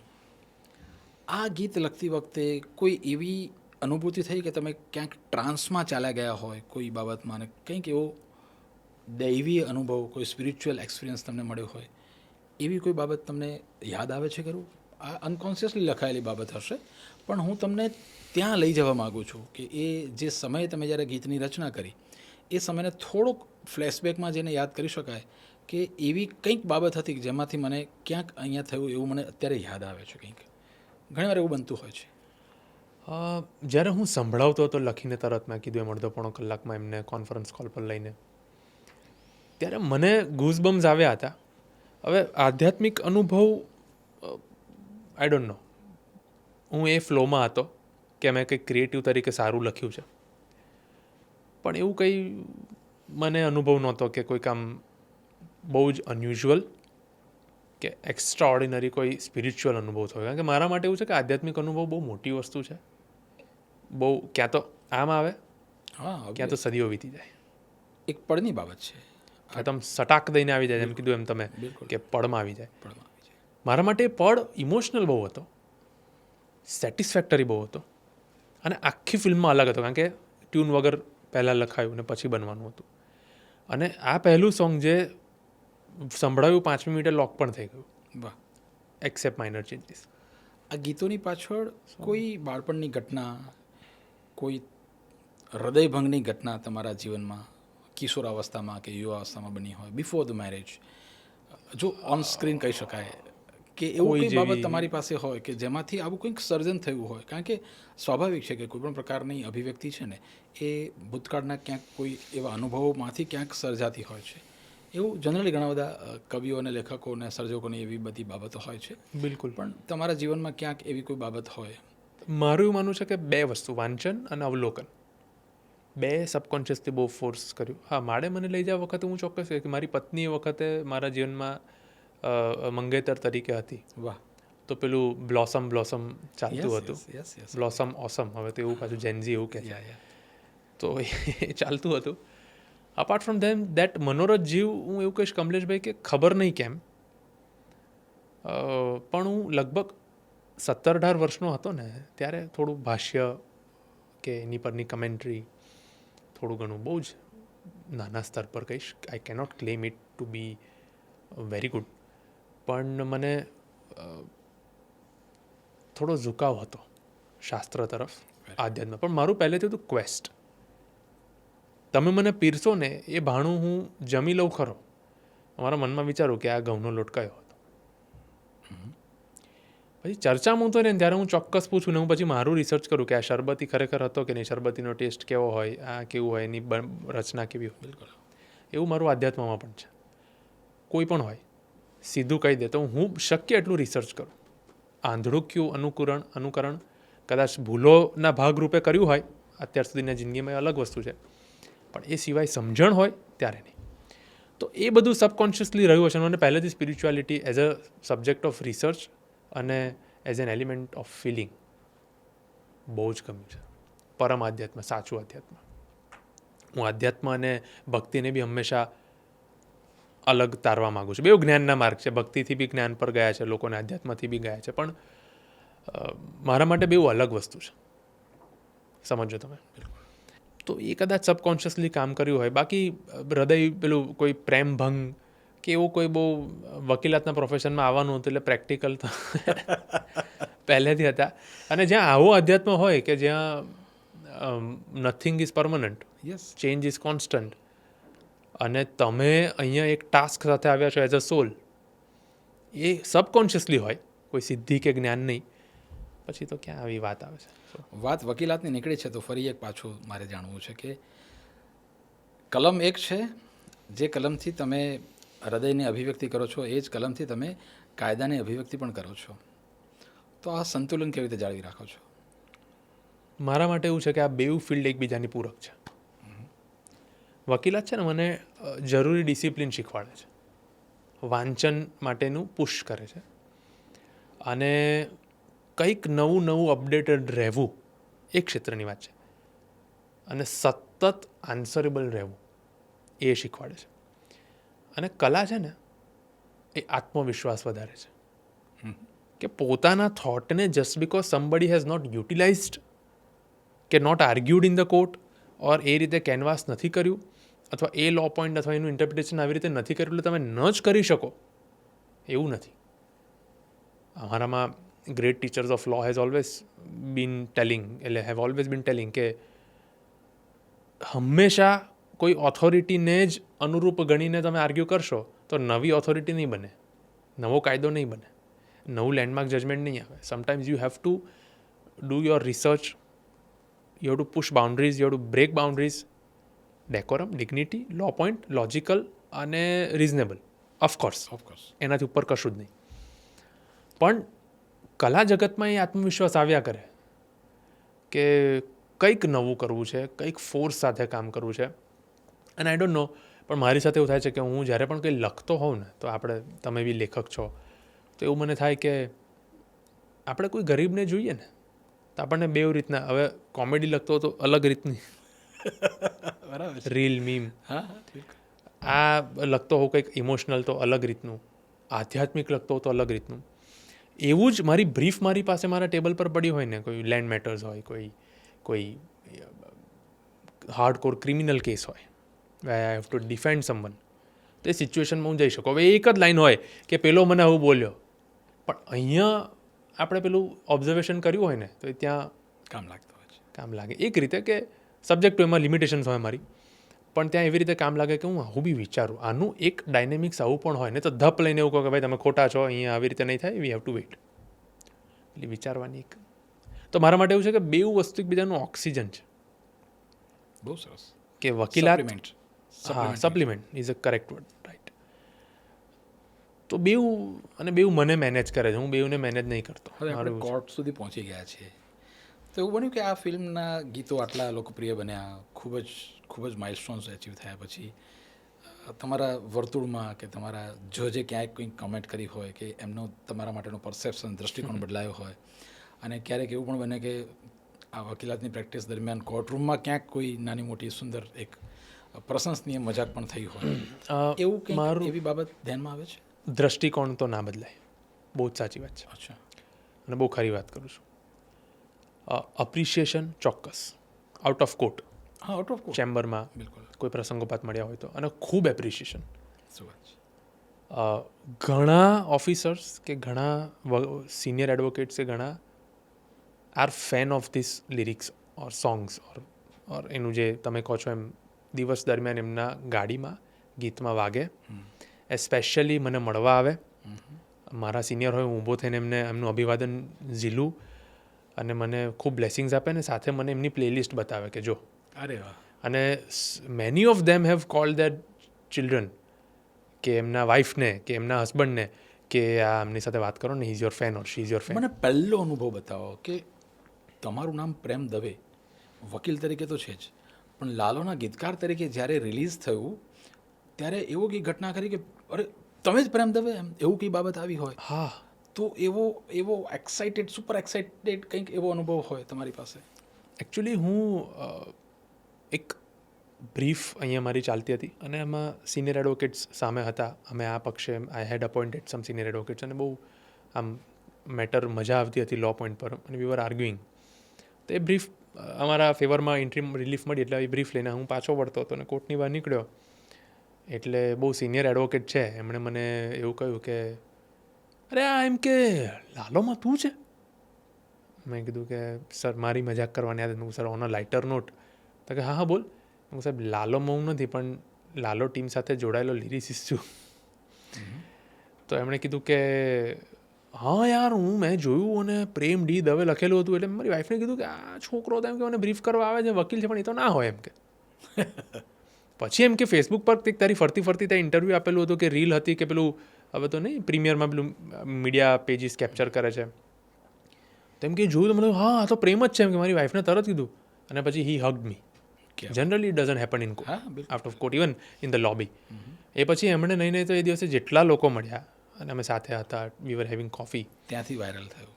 આ ગીત લખતી વખતે કોઈ એવી અનુભૂતિ થઈ કે તમે ક્યાંક ટ્રાન્સમાં ચાલ્યા ગયા હોય કોઈ બાબતમાં, અને કંઈક એવો દૈવી અનુભવ, કોઈ સ્પિરિચ્યુઅલ એક્સપિરિયન્સ તમને મળ્યો હોય, એવી કોઈ બાબત તમને યાદ આવે છે ખરું? આ અનકોન્શિયસલી લખાયેલી બાબત હશે, પણ હું તમને ત્યાં લઈ જવા માગું છું કે એ જે સમયે તમે જ્યારે ગીતની રચના કરી, એ સમયને થોડોક ફ્લેશબેકમાં જઈને યાદ કરી શકાય કે એવી કંઈક બાબત હતી જેમાંથી મને ક્યાંક અહીંયા થયું એવું મને અત્યારે યાદ આવે છે. કંઈક ઘણીવાર એવું બનતું હોય છે. જ્યારે હું સંભળાવતો હતો લખીને તરત, મેં કીધું એમ અડધો પોણો કલાકમાં એમને કોન્ફરન્સ કોલ પર લઈને, ત્યારે મને ગૂઝબમ્સ આવ્યા હતા. હવે આધ્યાત્મિક અનુભવ, આઈ ડોન્ટ નો, હું એ ફ્લોમાં હતો કે મેં કંઈક ક્રિએટિવ તરીકે સારું લખ્યું છે, પણ એવું કંઈ મને અનુભવ નહોતો કે કોઈ કામ બહુ જ અનયુઝ્યુઅલ કે એક્સ્ટ્રા ઓર્ડિનરી કોઈ સ્પિરિચ્યુઅલ અનુભવ થયો. કારણ કે મારા માટે એવું છે કે આધ્યાત્મિક અનુભવ બહુ મોટી વસ્તુ છે. બહુ ક્યાં તો આમ આવે, ક્યાં તો સદીઓ વીતી જાય. એક પળની બાબત છે. ક્યાં તો આમ સટાક દઈને આવી જાય, એમ કીધું એમ તમે કે પળમાં આવી જાય. મારા માટે એ પળ ઇમોશનલ બહુ હતો, સેટિસ્ફેક્ટરી બહુ હતો, અને આખી ફિલ્મમાં અલગ હતો. કારણ કે ટ્યુન વગર પહેલાં લખાયું ને પછી બનવાનું હતું. અને આ પહેલું સોંગ જે સંભળાયું 5મી મિનિટે લોક પણ થઈ ગયું. વાહ. Accept minor changes. આ ગીતોની પાછળ કોઈ બાળપણની ઘટના, કોઈ હૃદયભંગની ઘટના તમારા જીવનમાં કિશોરાવસ્થામાં કે યુવાવસ્થામાં બની હોય, બિફોર ધ મેરેજ, જો ઓન સ્ક્રીન કહી શકાય, કે એવું કોઈ બાબત તમારી પાસે હોય કે જેમાંથી આવું કંઈક સર્જન થયું હોય? કારણ કે સ્વાભાવિક છે કે કોઈપણ પ્રકારની અભિવ્યક્તિ છે ને એ ભૂતકાળના ક્યાંક કોઈ એવા અનુભવોમાંથી ક્યાંક સર્જાતી હોય છે. એવું જનરલી ઘણા બધા કવિઓ અને લેખકો અને સર્જકોની એવી બધી બાબતો હોય છે. બિલકુલ. પણ તમારા જીવનમાં ક્યાંક એવી કોઈ બાબત હોય? મારું એવું માનવું છે કે 2 વસ્તુ, વાંચન અને અવલોકન, 2 સબકોન્શિયસથી બહુ ફોર્સ કર્યું. હા, માળે મને લઈ જવા વખતે હું ચોક્કસ કહે કે મારી પત્ની એ વખતે મારા જીવનમાં મંગેતર તરીકે હતી. વાહ. તો પેલું બ્લોસમ ચાલતું હતું. બ્લોસમ ઓસમ, હવે તો એવું પાછું જેનઝી એવું કહે છે. તો એ ચાલતું હતું. અપાર્ટ ફ્રોમ ધેટ મનોરથ જીવ, હું એવું કહીશ કમલેશભાઈ કે ખબર નહીં કેમ પણ હું લગભગ 17-18 વર્ષનો હતો ને ત્યારે થોડું ભાષ્ય કે એની પરની કમેન્ટ્રી થોડું ઘણું બહુ જ નાના સ્તર પર કહીશ. I cannot claim it to be very good, પણ મને થોડો ઝુકાવ હતો શાસ્ત્ર તરફ, આધ્યાત્મ. પણ મારું પહેલેથી હતું ક્વેસ્ટ. તમે મને પીરસો ને એ ભાણું હું જમી લઉં ખરો, અમારા મનમાં વિચારું કે આ ઘઉંનો લોટ કયો હતો. પછી ચર્ચામાં તો ને ત્યારે હું ચોક્કસ પૂછું ને હું પછી મારું રિસર્ચ કરું કે આ શરબતી ખરેખર હતો કે નહીં, શરબતીનો ટેસ્ટ કેવો હોય, આ કેવું હોય, એની રચના કેવી હોય. બિલકુલ એવું મારું આધ્યાત્મમાં પણ છે. કોઈ પણ હોય સીધું કહી દે તો હું શક્ય એટલું રિસર્ચ કરું. આંધળુક્યું અનુકરણ કદાચ ભૂલોના ભાગરૂપે કર્યું હોય અત્યાર સુધીના જિંદગીમાં, એ અલગ વસ્તુ છે, પણ એ સિવાય સમજણ હોય ત્યારે નહીં. તો એ બધું સબકોન્શિયસલી રહ્યું હશે. મને પહેલેથી spirituality as a subject of research અને as an element of feeling બહુ જ ગમ્યું છે. પરમ આધ્યાત્મ, સાચું આધ્યાત્મ. હું આધ્યાત્મ અને ભક્તિને બી હંમેશા અલગ તારવા માગું છું. બેઉ જ્ઞાનના માર્ગ છે. ભક્તિથી બી જ્ઞાન પર ગયા છે લોકોને, આધ્યાત્મથી બી ગયા છે, પણ મારા માટે બેઉ અલગ વસ્તુ છે. સમજો તમે. તો એ કદાચ સબકોન્શિયસલી કામ કર્યું હોય. બાકી હૃદય પેલું કોઈ પ્રેમભંગ કે એવું કોઈ બહુ વકીલાતના પ્રોફેશનમાં આવવાનું હતું એટલે પ્રેક્ટિકલ તો પહેલેથી હતા. અને જ્યાં આવો અધ્યાત્મ હોય કે જ્યાં nothing is permanent, yes, change is constant, અને તમે અહીંયા એક ટાસ્ક સાથે આવ્યા છો as a solve, A subconsciously હોય, કોઈ સિદ્ધિ કે જ્ઞાન નહીં, પછી તો ક્યાં આવી વાત આવે છે. વાત વકીલાતની નીકળી છે તો ફરી એક પાછું મારે જાણવું છે કે કલમ એક છે જે કલમથી તમે હૃદયની અભિવ્યક્તિ કરો છો, એ જ કલમથી તમે કાયદાની અભિવ્યક્તિ પણ કરો છો. તો આ સંતુલન કેવી રીતે જાળવી રાખો છો? મારા માટે એવું છે કે આ બેઉ ફિલ્ડ એકબીજાની પૂરક છે. વકીલાત છે ને મને જરૂરી ડિસિપ્લિન શીખવાડે છે, વાંચન માટેનું પુશ કરે છે, અને કંઈક નવું અપડેટેડ રહેવું એ ક્ષેત્રની વાત છે, અને સતત આન્સરેબલ રહેવું એ શીખવાડે છે. અને કલા છે ને એ આત્મવિશ્વાસ વધારે છે કે પોતાના થોટને just because somebody has not utilized કે not argued in the court, or એ રીતે કેનવાસ નથી કર્યું, અથવા એ લો પોઈન્ટ અથવા એનું ઇન્ટરપ્રિટેશન આવી રીતે નથી કર્યું એટલે તમે ન જ કરી શકો એવું નથી. અમારામાં great teachers of law has always been telling કે હંમેશા કોઈ ઓથોરિટીને જ અનુરૂપ ગણીને તમે આર્ગ્યુ કરશો તો નવી ઓથોરિટી નહીં બને, નવો કાયદો નહીં બને, નવું લેન્ડમાર્ક જજમેન્ટ નહીં આવે. Sometimes you have to do your research, you have to push boundaries, you have to break boundaries, decorum, dignity, law point, logical અને રિઝનેબલ, ઓફકોર્સ એનાથી ઉપર કશું જ નહીં. પણ કલા જગતમાં એ આત્મવિશ્વાસ આવ્યા કરે કે કંઈક નવું કરવું છે, કંઈક ફોર્સ સાથે કામ કરવું છે. અને આઈ ડોન્ટ નો, પણ મારી સાથે એવું થાય છે કે હું જ્યારે પણ કંઈ લખતો હોઉં ને, તો તમે બી લેખક છો, તો એવું મને થાય કે આપણે કોઈ ગરીબને જોઈએ ને તો આપણને બેવ રીતના, હવે કોમેડી લખતો તો અલગ રીતની બરાબર, રીલ મીમ, આ લખતો હોઉં કંઈક ઇમોશનલ તો અલગ રીતનું, આધ્યાત્મિક લખતો હોઉં તો અલગ રીતનું. એવું જ મારી બ્રીફ મારી પાસે મારા ટેબલ પર પડી હોય ને, કોઈ લેન્ડ મેટર્સ હોય, કોઈ હાર્ડકોર ક્રિમિનલ કેસ હોય, I have to defend someone, તો એ સિચ્યુએશનમાં હું જઈ શકું. હવે એક જ લાઈન હોય કે પેલો મને આવું બોલ્યો, પણ અહીંયા આપણે પેલું ઓબ્ઝર્વેશન કર્યું હોય ને તો એ ત્યાં કામ લાગે. એક રીતે કે સબ્જેક્ટ એમાં લિમિટેશન્સ હોય મારી, પણ ત્યાં એવી રીતે કામ લાગે કે હું આવું બી વિચારું, આનું એક ડાયનેમિક્સ આવું પણ હોય ને, તો ધપ લઈને એવું કહો કે ભાઈ તમે ખોટા છો, અહીંયા આવી રીતે નહીં થાય, વી હેવ ટુ વેઇટ. એટલે વિચારવાની એક, તો મારા માટે એવું છે કે બેઉ વસ્તુ એકબીજાનું ઓક્સિજન છે. બહુ સરસ. કે વકીલાત, supplement is a correct word, right. તો બેઉ મને મેનેજ કરે છે, હું બેઉને મેનેજ નહીં કરતો. હવે આપણે કોર્ટ સુધી પહોંચી ગયા છીએ, તો એવું બન્યું કે આ ફિલ્મના ગીતો આટલા લોકપ્રિય બન્યા, ખૂબ જ માઇલસ્ટોન્સ એચીવ થયા પછી તમારા વર્તુળમાં કે તમારા જજે ક્યાંય કંઈક કમેન્ટ કરી હોય કે એમનો તમારા માટેનો પરસેપ્શન, દૃષ્ટિકોણ બદલાયો હોય, અને ક્યારેક એવું પણ બને કે આ વકીલાતની પ્રેક્ટિસ દરમિયાન કોર્ટરૂમમાં ક્યાંક કોઈ નાની મોટી સુંદર એક પ્રશંસનીય મજાક પણ થઈ હોય, એવું કંઈક એવી બાબત ધ્યાનમાં આવે છે? દૃષ્ટિકોણ તો ના બદલાય, બહુ જ સાચી વાત છે અચ્છા. અને બહુ ખરી વાત કરું છું. અપ્રિશિએશન ચોક્કસ, આઉટ ઓફ કોર્ટ, હા, આઉટ ઓફ કોર્સ. ચેમ્બરમાં બિલકુલ. કોઈ પ્રસંગોપાત મળ્યા હોય તો, અને ખૂબ એપ્રિશિએશન. શું વાત છે. ઘણા ઓફિસર્સ કે ઘણા સિનિયર એડવોકેટ્સ કે ઘણા are fan of this lyrics or songs or એનું જે તમે કહો છો એમ દિવસ દરમિયાન એમના ગાડીમાં ગીતમાં વાગે, એસ્પેશિયલી મને મળવા આવે, મારા સિનિયર હોય, હું ઊભો થઈને એમનું અભિવાદન ઝીલું અને મને ખૂબ બ્લેસિંગ્સ આપે ને સાથે મને એમની પ્લેલિસ્ટ બતાવે કે જો. અરે વાહ. અને many of them have called there children, કે એમના વાઈફને કે એમના હસબન્ડને કે આ એમની સાથે વાત કરો ને, he is your fan or she is your fan. મને પહેલો અનુભવ બતાવો કે તમારું નામ પ્રેમ દવે વકીલ તરીકે તો છે જ, પણ લાલોના ગીતકાર તરીકે જ્યારે રિલીઝ થયું ત્યારે એવો કંઈ ઘટના કરી કે અરે તમે જ પ્રેમ દવે, એમ એવું કંઈ બાબત આવી હોય હા, તો એવો એક્સાઇટેડ, સુપર એક્સાઇટેડ કંઈક એવો અનુભવ હોય તમારી પાસે? એકચ્યુઅલી હું એક બ્રીફ અહીંયા મારી ચાલતી હતી અને એમાં સિનિયર એડવોકેટ્સ સામે હતા. અમે આ પક્ષે આઈ હેડ અપોઇન્ટેડ સમ સિનિયર એડવોકેટ્સ અને બહુ આમ મેટર મજા આવતી હતી લો પોઈન્ટ પર, અને વી વર આર્ગ્યુઇંગ. તો એ બ્રીફ અમારા ફેવરમાં ઇન્ટ્રીમ રિલીફ મળી એટલે એ બ્રીફ લઈને હું પાછો વળતો હતો અને કોર્ટની બહાર નીકળ્યો એટલે બહુ સિનિયર એડવોકેટ છે એમણે મને એવું કહ્યું કે અરે આ એમ કે લાલોમાં તું છે. મેં કીધું કે સર મારી મજાક કરવાની આદત. મેં sir on a lighter note. તો કે હા બોલ. હું સાહેબ લાલોમાં હું નથી પણ લાલો ટીમ સાથે જોડાયેલો લિરિસિસ્ટ છું. તો એમણે કીધું કે હા યાર મેં જોયું અને પ્રેમ ડી દવે લખેલું હતું એટલે મારી વાઈફને કીધું કે આ છોકરો તો એમ કે મને બ્રીફ કરવા આવે છે, વકીલ છે, પણ એ તો ના હોય એમ કે. પછી એમ કે ફેસબુક પર કંઈક તારી ફરતી ત્યાં ઇન્ટરવ્યૂ આપેલું હતું કે રીલ હતી કે પેલું હવે તો નહીં પ્રીમિયરમાં પેલું મીડિયા પેજીસ કેપ્ચર કરે છે. તો એમ કે જોયું તો મને હા આ તો પ્રેમ જ છે એમ કે મારી વાઈફને તરત કીધું અને પછી he hugged me. Generally it doesn't happen in court, હા, બિલકુલ. Out of court, even in the lobby. એ પછી એમણે નહીં તો એ દિવસે જેટલા લોકો મળ્યા અને અમે સાથે હતા, વી વર હેવિંગ કોફી. ત્યાંથી વાયરલ થયું.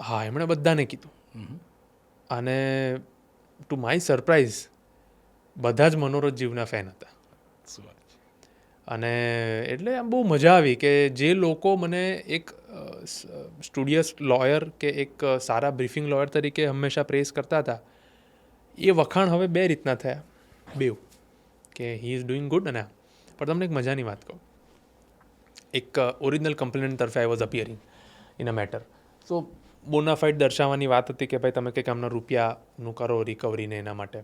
હા, એમણે બધાને કીધું અને ટુ માય સરપ્રાઇઝ બધા જ મનોરજ જીવના ફેન હતા. શું વાત છે. અને એટલે આમ બહુ મજા આવી કે જે લોકો મને એક સ્ટુડિયસ લોયર કે એક સારા બ્રીફિંગ લોયર તરીકે હંમેશા પ્રેઝ કરતા હતા, એ વખાણ હવે બે રીતના થયા, બેવ, કે હી ઇઝ ડુઈંગ ગુડ. અને પણ તમને એક મજાની વાત કહું, એક ઓરિજિનલ કમ્પ્લેનન્ટ તરફે I was appearing in a matter. So bona fide દર્શાવવાની વાત હતી કે ભાઈ તમે કંઈક આમના રૂપિયાનું કરો રિકવરીને એના માટે.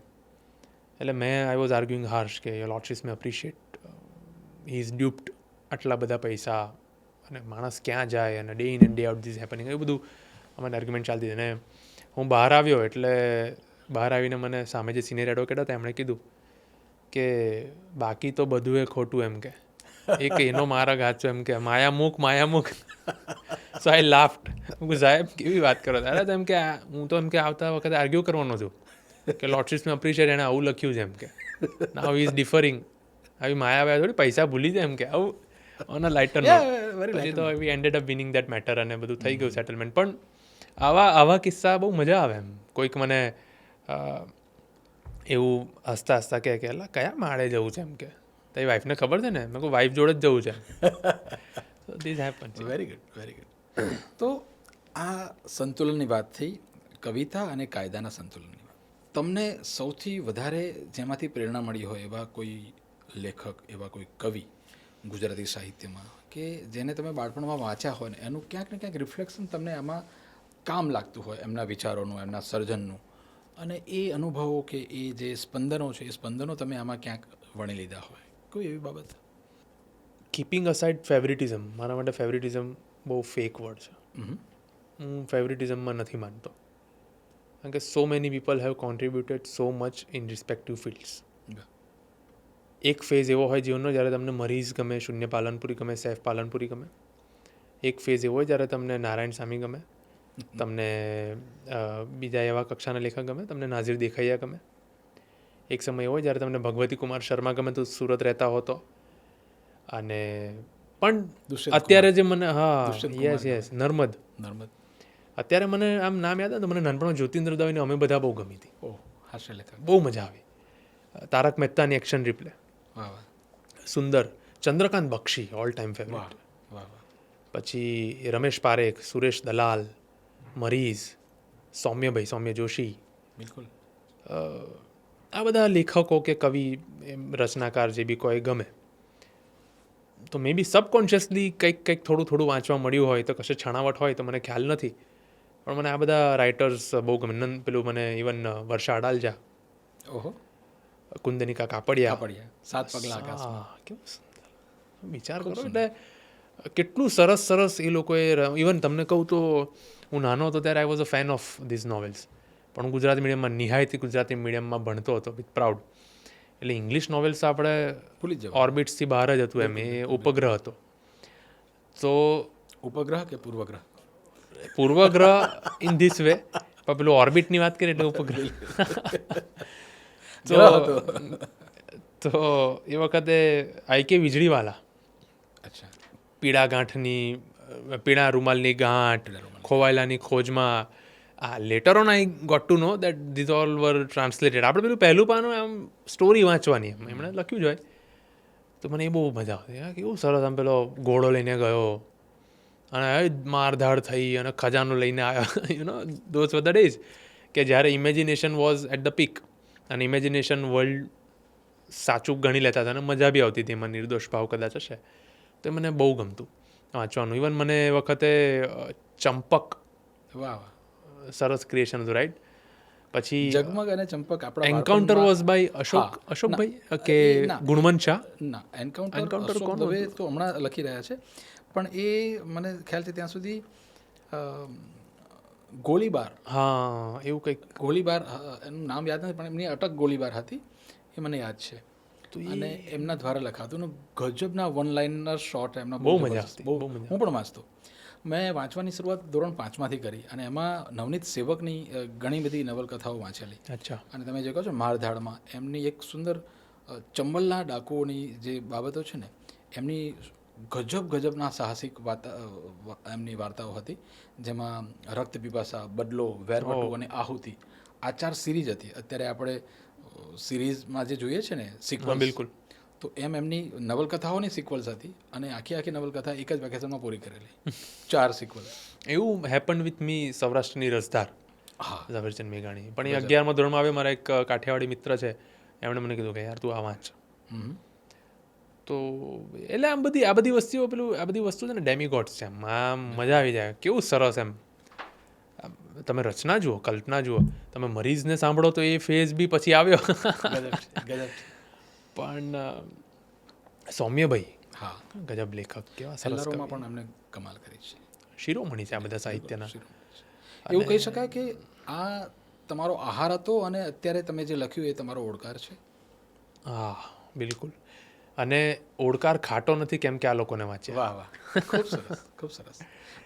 એટલે મેં આઈ વોઝ આર્ગ્યુઇંગ હાર્શ કે your lordships may appreciate, he is duped આટલા બધા પૈસા અને માણસ ક્યાં જાય અને day in and day out this happening, એ બધું અમારી આર્ગ્યુમેન્ટ ચાલતી હતી. અને હું બહાર આવ્યો એટલે બહાર આવીને મને સામે જે સિનિયર એડવોકેટ હતા એમણે કીધું કે બાકી તો બધું એ ખોટું એમ કે એક એનો મારા ગાચો એમ કે માયામુખ. સો આઈ લાફ્ટ. હું સાહેબ કેવી વાત કરો અરે તો એમ કે હું તો એમ કે આવતા વખતે આર્ગ્યુ કરવાનો છું કે લોર્ડશિપ્સને અપ્રિશિએટ એણે આવું લખ્યું છે એમ કે નાઉ હી ઇઝ ડિફરિંગ. આવી માયા થોડી પૈસા ભૂલી જાય એમ કે આવું ઓન અ લાઇટર નોટ. પછી તો we ended up winning that matter અને બધું થઈ ગયું સેટલમેન્ટ. પણ આવા કિસ્સા બહુ મજા આવે એમ. કોઈક મને એવું હસતા કહે કે અલા કયા માળે જવું છે એમ કે તારી વાઈફને ખબર છે ને? મેં કહું વાઈફ જોડે જ જવું છે. This happen. Very good, very good. તો આ સંતુલનની વાત થઈ, કવિતા અને કાયદાના સંતુલનની વાત. તમને સૌથી વધારે જેમાંથી પ્રેરણા મળી હોય એવા કોઈ લેખક, એવા કોઈ કવિ ગુજરાતી સાહિત્યમાં કે જેને તમે બાળપણમાં વાંચ્યા હોય ને એનું ક્યાંક ને ક્યાંક રિફ્લેક્શન તમને આમાં કામ લાગતું હોય, એમના વિચારોનું, એમના સર્જનનું, અને એ અનુભવો કે એ જે સ્પંદનો છે એ સ્પંદનો તમે આમાં ક્યાંક વણી લીધા હોય, કોઈ એવી બાબત? કીપિંગ અસાઇડ ફેવરિટિઝમ, મારા માટે ફેવરિટિઝમ બહુ ફેક વર્ડ છે. હું ફેવરિટિઝમમાં નથી માનતો, કારણ કે so many people have contributed so much in respective fields. એક ફેઝ એવો હોય જીવનનો જ્યારે તમને મરીઝ ગમે, શૂન્ય પાલનપુરી ગમે, સૈફ પાલનપુરી ગમે. એક ફેઝ એવો હોય જ્યારે તમને નારાયણ સામી ગમે, તમને બીજા એવા કક્ષાના લેખક ગમે, તમને નાઝીર દેખાઈયા ગમે. એક સમય એવો હોય જ્યારે તમને ભગવતી કુમાર શર્મા ગમે તો સુરત રહેતા હો તો. અને પણ અત્યારે જે મને યસ નર્મદ અત્યારે મને આમ નામ યાદ આવે તો મને નાનપણમાં જ્યોતિન્દ્ર દવેને અમે બધા બહુ ગમી હતી. હાસ્ય લેખક બહુ મજા આવી. તારક મહેતાની એક્શન રિપ્લે સુંદર. ચંદ્રકાંત બક્ષી ઓલ ટાઈમ ફેવરિટ. પછી રમેશ પારેખ, સુરેશ દલાલ, મરીઝ, સૌમ્ય જોશી, બિલકુલ. આ બધા લેખકો કે કવિ એમ રચનાકાર જે બી કોઈ ગમે, તો મે બી સબકોન્શિયસલી કંઈક થોડું વાંચવા મળ્યું હોય તો કશે છણાવટ હોય તો મને ખ્યાલ નથી, પણ મને આ બધા રાઇટર્સ બહુ ગમે. પેલું મને ઇવન વર્ષા અડાલજા, ઓહો, કુંદનિકા કાપડિયા, કાપડિયા, 7 પગલાં આકાશમાં. હા, કેવું સુંદર. વિચાર કરો એટલે કેટલું સરસ એ લોકોએ ઇવન તમને કહું તો હું નાનો હતો ત્યારે I was a fan of this novels, પણ હું ગુજરાતી મીડિયમમાં નિહાયતી ગુજરાતી મીડિયમમાં ભણતો હતો વિથ પ્રાઉડ, એટલે ઇંગ્લિશ નોવેલ્સ આપણે ભૂલી જ જવાય. ઓર્બિટ્સથી બહાર જ હતું, એમ એ ઉપગ્રહ હતો. તો ઉપગ્રહ કે પૂર્વગ્રહ? પૂર્વગ્રહ ઇન ધીસ વે, પણ પેલું ઓર્બિટની વાત કરીએ એટલે ઉપગ્રહ. તો એ વખતે આઈ.કે. વીજળીવાલા, અચ્છા, પીળા રૂમાલની ગાંઠ, ખોવાયેલાની ખોજમાં, later on I got to know that this all were translated. આપણે પેલું પહેલું પાનું આમ સ્ટોરી વાંચવાની એમણે લખ્યું જ હોય, તો મને એ બહુ મજા આવતી. કેવું સરસ, આમ પેલો ઘોડો લઈને ગયો અને મારધાડ થઈ અને ખજાનો લઈને આવ્યો, ધોઝ વર ધ ડેઝ કે જ્યારે imagination was at the peak, અને ઇમેજિનેશન વર્લ્ડ સાચું ગણી લેતા હતા અને મજા બી આવતી હતી, એમાં નિર્દોષ ભાવ કદાચ હશે. તો મને બહુ ગમતું વાંચવાનું. ઇવન મને એ વખતે ચંપક, વાહ, સરસ ક્રિએશન હતું, રાઈટ. પછી જગમગ અને ચંપક આપણા એન્કાઉન્ટર વોઝ બાય અશોકભાઈ કે ગુણવંત શાહ. ના, એન્કાઉન્ટર અશોક દવે તો હમણાં લખી રહ્યા છે, પણ એ મને ખ્યાલ છે ત્યાં સુધી ગોળીબાર, હા, એવું કંઈક ગોળીબાર, એનું નામ યાદ નથી, પણ એમની અટક ગોળીબાર હતી એ મને યાદ છે. અને એમના દ્વારા લખાતું ને ગજબના વન લાઇનર શોર્ટ એમના બહુ મજા આવતી. હું પણ વાંચતો. મેં વાંચવાની શરૂઆત ધોરણ 5માંથી કરી, અને એમાં નવનીત સેવકની ઘણી બધી નવલકથાઓ વાંચેલી. અચ્છા. અને તમે જે કહો છો મારધાડમાં એમની એક સુંદર ચંબલના ડાકુઓની જે બાબતો છે ને, એમની ગજબના સાહસિક એમની વાર્તાઓ હતી, જેમાં રક્ત પીપાસા, બદલો, વેરવટુ અને આહુતિ, આ 4 સિરીઝ હતી. અત્યારે આપણે સિરીઝમાં જે જોઈએ છે ને સિક્વલ, બિલકુલ, તો એમની નવલકથાઓની સિક્વલ્સ હતી, અને આખી નવલકથા એક જ વેકેશનમાં પૂરી કરેલી, 4 સિક્વલ. એવું હેપન વિથ મી સૌરાષ્ટ્રની રસધાર, હા, ઝવેરચંદ મેઘાણી. પણ એ 11મા ધોરણમાં આવે, મારા એક કાઠિયાવાડી મિત્ર છે, એમણે મને કીધું કે યાર તું આ વાંચ. તો એટલે આ બધી વસ્તુ છે ને ડેમીગોડ્સ છે, આમ મજા આવી જાય. કેવું સરસ એમ. તમે રચના જુઓ, કલ્પના જુઓ, તમે મરીઝને સાંભળો તો એ ફેઝ બી પછી આવ્યો. પણ સૌમ્યભાઈ, હા, ગજબ લેખક, કેવા સરસ એલઆરઓમાં પણ એમને કમાલ કરી છે, શિરોમણી છે આ બધા સાહિત્યના. એવું કહી શકાય કે આ તમારો આહાર હતો, અને અત્યારે તમે જે લખ્યું એ તમારો ઓડકાર છે. હા, બિલકુલ. અને ઓડકાર ખાટો નથી, કેમ કે આ લોકોને વાંચ્યા. વાહ વાહ, ખૂબ સરસ, ખૂબ સરસ.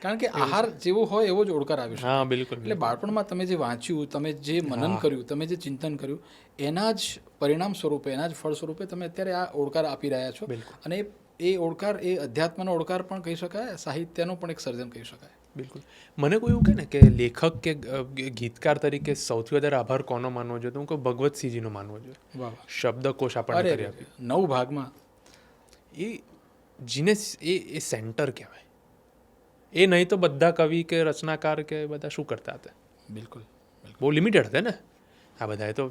કારણ કે આહાર જેવો હોય એવો જ ઓડકાર આવી શકે. હા, બિલકુલ. એટલે બાળપણમાં તમે જે વાંચ્યું, તમે જે મનન કર્યું, તમે જે ચિંતન કર્યું, એના જ પરિણામ સ્વરૂપે, એના જ ફળ સ્વરૂપે તમે અત્યારે આ ઓડકાર આપી રહ્યા છો. અને એ ઓડકાર, એ અધ્યાત્મનો ઓડકાર પણ કહી શકાય, સાહિત્યનું પણ એક સર્જન કહી શકાય. બિલકુલ. મને કોઈ એવું કહે ને કે લેખક કે ગીતકાર તરીકે સૌથી વધારે આભાર કોનો માનવો જોઈએ, તો હું કહું ભગવતસિંહજીનો માનવો જોઈએ. વાહ, શબ્દકોશ આપણને કરી આપ્યું 9 ભાગમાં. એ જીને એ સેન્ટર કહેવાય. એ નહીં તો બધા કવિ કે રચનાકાર કે બધા શું કરતા હતા? બિલકુલ, બહુ લિમિટેડ હતા ને આ બધા. એ તો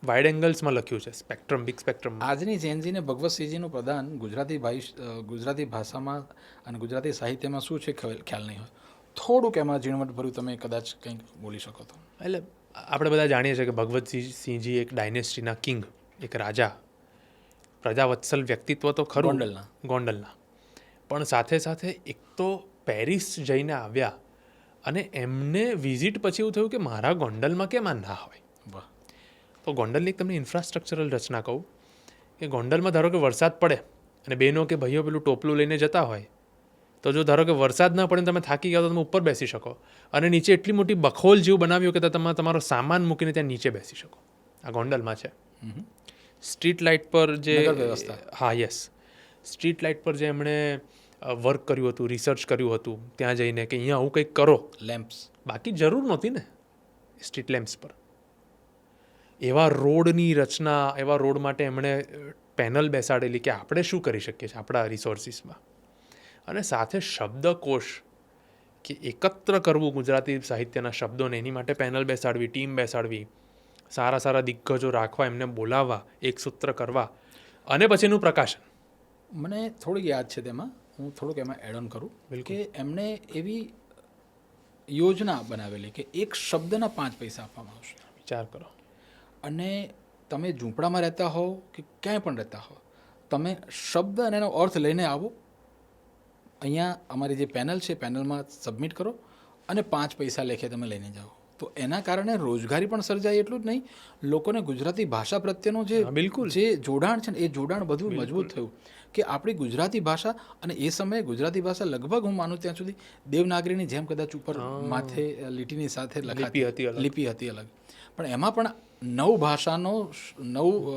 વાઇડ એંગલ્સમાં લખ્યું છે, સ્પેક્ટ્રમ, બિગ સ્પેક્ટ્રમ. આજની જેનજીને ભગવતસિંહજીનું પ્રદાન ગુજરાતી ભાષામાં અને ગુજરાતી સાહિત્યમાં શું છે ખ્યાલ નહીં હોય. થોડુંક એમાં ઝીણવટભર્યું તમે કદાચ કંઈક બોલી શકો તો. એટલે આપણે બધા જાણીએ છીએ કે ભગવતસિંહજી એક ડાયનેસ્ટીના કિંગ, એક રાજા, પ્રજાવત્સલ વ્યક્તિત્વ તો ખરું ગોંડલના, પણ સાથે સાથે એક તો પેરિસ જઈને આવ્યા, અને એમને વિઝિટ પછી એવું થયું કે મારા ગોંડલમાં કેમ આ ના હોય. વાહ. તો ગોંડલની એક તમને ઇન્ફ્રાસ્ટ્રક્ચરલ રચના કહું કે ગોંડલમાં ધારો કે વરસાદ પડે અને બહેનો કે ભાઈઓ પેલું ટોપલું લઈને જતા હોય, તો જો ધારો કે વરસાદ ના પડે તમે થાકી ગયા તો તમે ઉપર બેસી શકો, અને નીચે એટલી મોટી બખોલ જેવું બનાવ્યું કે તમે તમારો સામાન મૂકીને ત્યાં નીચે બેસી શકો. આ ગોંડલમાં છે. સ્ટ્રીટ લાઇટ પર જે, હા યસ, સ્ટ્રીટ લાઇટ પર જે એમણે વર્ક કર્યું હતું, રિસર્ચ કર્યું હતું ત્યાં જઈને કે અહીંયા આવું કંઈક કરો, લેમ્પ્સ, બાકી જરૂર નહોતી ને સ્ટ્રીટ લેમ્પ્સ પર. એવા રોડની રચના, એવા રોડ માટે એમણે પેનલ બેસાડેલી કે આપણે શું કરી શકીએ છીએ આપણા રિસોર્સિસમાં. અને સાથે શબ્દકોશ કે એકત્ર કરવું ગુજરાતી સાહિત્યના શબ્દોને, એની માટે પેનલ બેસાડવી, ટીમ બેસાડવી, સારા સારા દિગ્ગજો રાખવા, એમને બોલાવવા, એક સૂત્ર કરવા અને પછીનું પ્રકાશન. મને થોડીક યાદ છે તેમાં, હું થોડુંક એમાં એડ ઓન કરું કે એમણે એવી યોજના બનાવેલી કે એક શબ્દના 5 પૈસા આપવામાં આવશે. વિચાર કરો. અને તમે ઝૂંપડામાં રહેતા હો કે ક્યાંય પણ રહેતા હો, તમે શબ્દ અને એનો અર્થ લઈને આવો, અહીંયા અમારી જે પેનલ છે પેનલમાં સબમિટ કરો અને 5 પૈસા લેખે તમે લઈને જાઓ. તો એના કારણે રોજગારી પણ સર્જાય, એટલું જ નહીં, લોકોને ગુજરાતી ભાષા પ્રત્યેનો જે જોડાણ છે ને એ જોડાણ બધું મજબૂત થયું કે આપણી ગુજરાતી ભાષા, અને એ સમયે ગુજરાતી ભાષા લગભગ હું માનું ત્યાં સુધી દેવનાગરીની જેમ કદાચ ઉપર માથે લીટીની સાથે લખાતી લિપિ હતી અલગ, પણ એમાં પણ નવ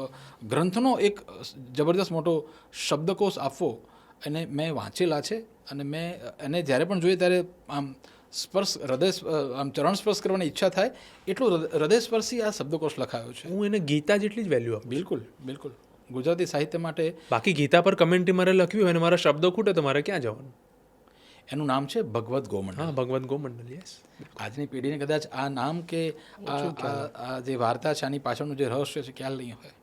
ગ્રંથનો એક જબરદસ્ત મોટો શબ્દકોશ આપવો, અને મેં વાંચેલા છે અને મેં એને જ્યારે પણ જોઈએ ત્યારે આમ ચરણ સ્પર્શ કરવાની ઈચ્છા થાય એટલું હૃદયસ્પર્શી આ શબ્દકોશ લખાયો છે. હું એને ગીતા જેટલી જ વેલ્યુ આપું. બિલકુલ બિલકુલ. ગુજરાતી સાહિત્ય માટે બાકી ગીતા પર કમેન્ટ્રી મારે લખવી હોય અને મારા શબ્દો ખૂટે તો મારે ક્યાં જવાનું? એનું નામ છે ભગવદ્ ગોમંડલ. હા, ભગવદ્ ગોમંડલ. યસ. આજની પેઢીને કદાચ આ નામ કે આ જે વાર્તા છે આની પાછળનું જે રહસ્ય છે ખ્યાલ નહીં હોય.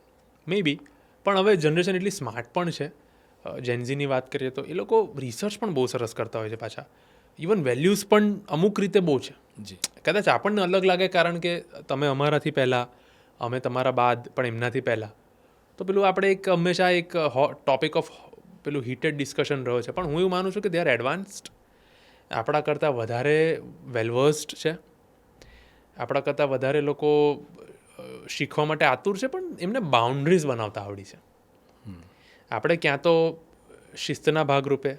મે બી. પણ હવે જનરેશન એટલી સ્માર્ટ પણ છે. જેનઝીની વાત કરીએ તો એ લોકો રિસર્ચ પણ બહુ સરસ કરતા હોય છે પાછા. ઇવન વેલ્યુઝ પણ અમુક રીતે બહુ છે. જી. કદાચ આપણને અલગ લાગે કારણ કે તમે અમારાથી પહેલાં, અમે તમારા બાદ, પણ એમનાથી પહેલાં, તો પેલું આપણે એક હંમેશા એક ટોપિક ઓફ પેલું હીટેડ ડિસ્કશન રહ્યો છે. પણ હું એવું માનું છું કે દે આર એડવાન્સ્ડ, આપણા કરતાં વધારે વેલવર્સ્ડ છે, આપણા કરતાં વધારે લોકો શીખવા માટે આતુર છે, પણ એમને બાઉન્ડ્રીઝ બનાવતા આવડી છે. આપણે ક્યાં તો શિસ્તના ભાગરૂપે,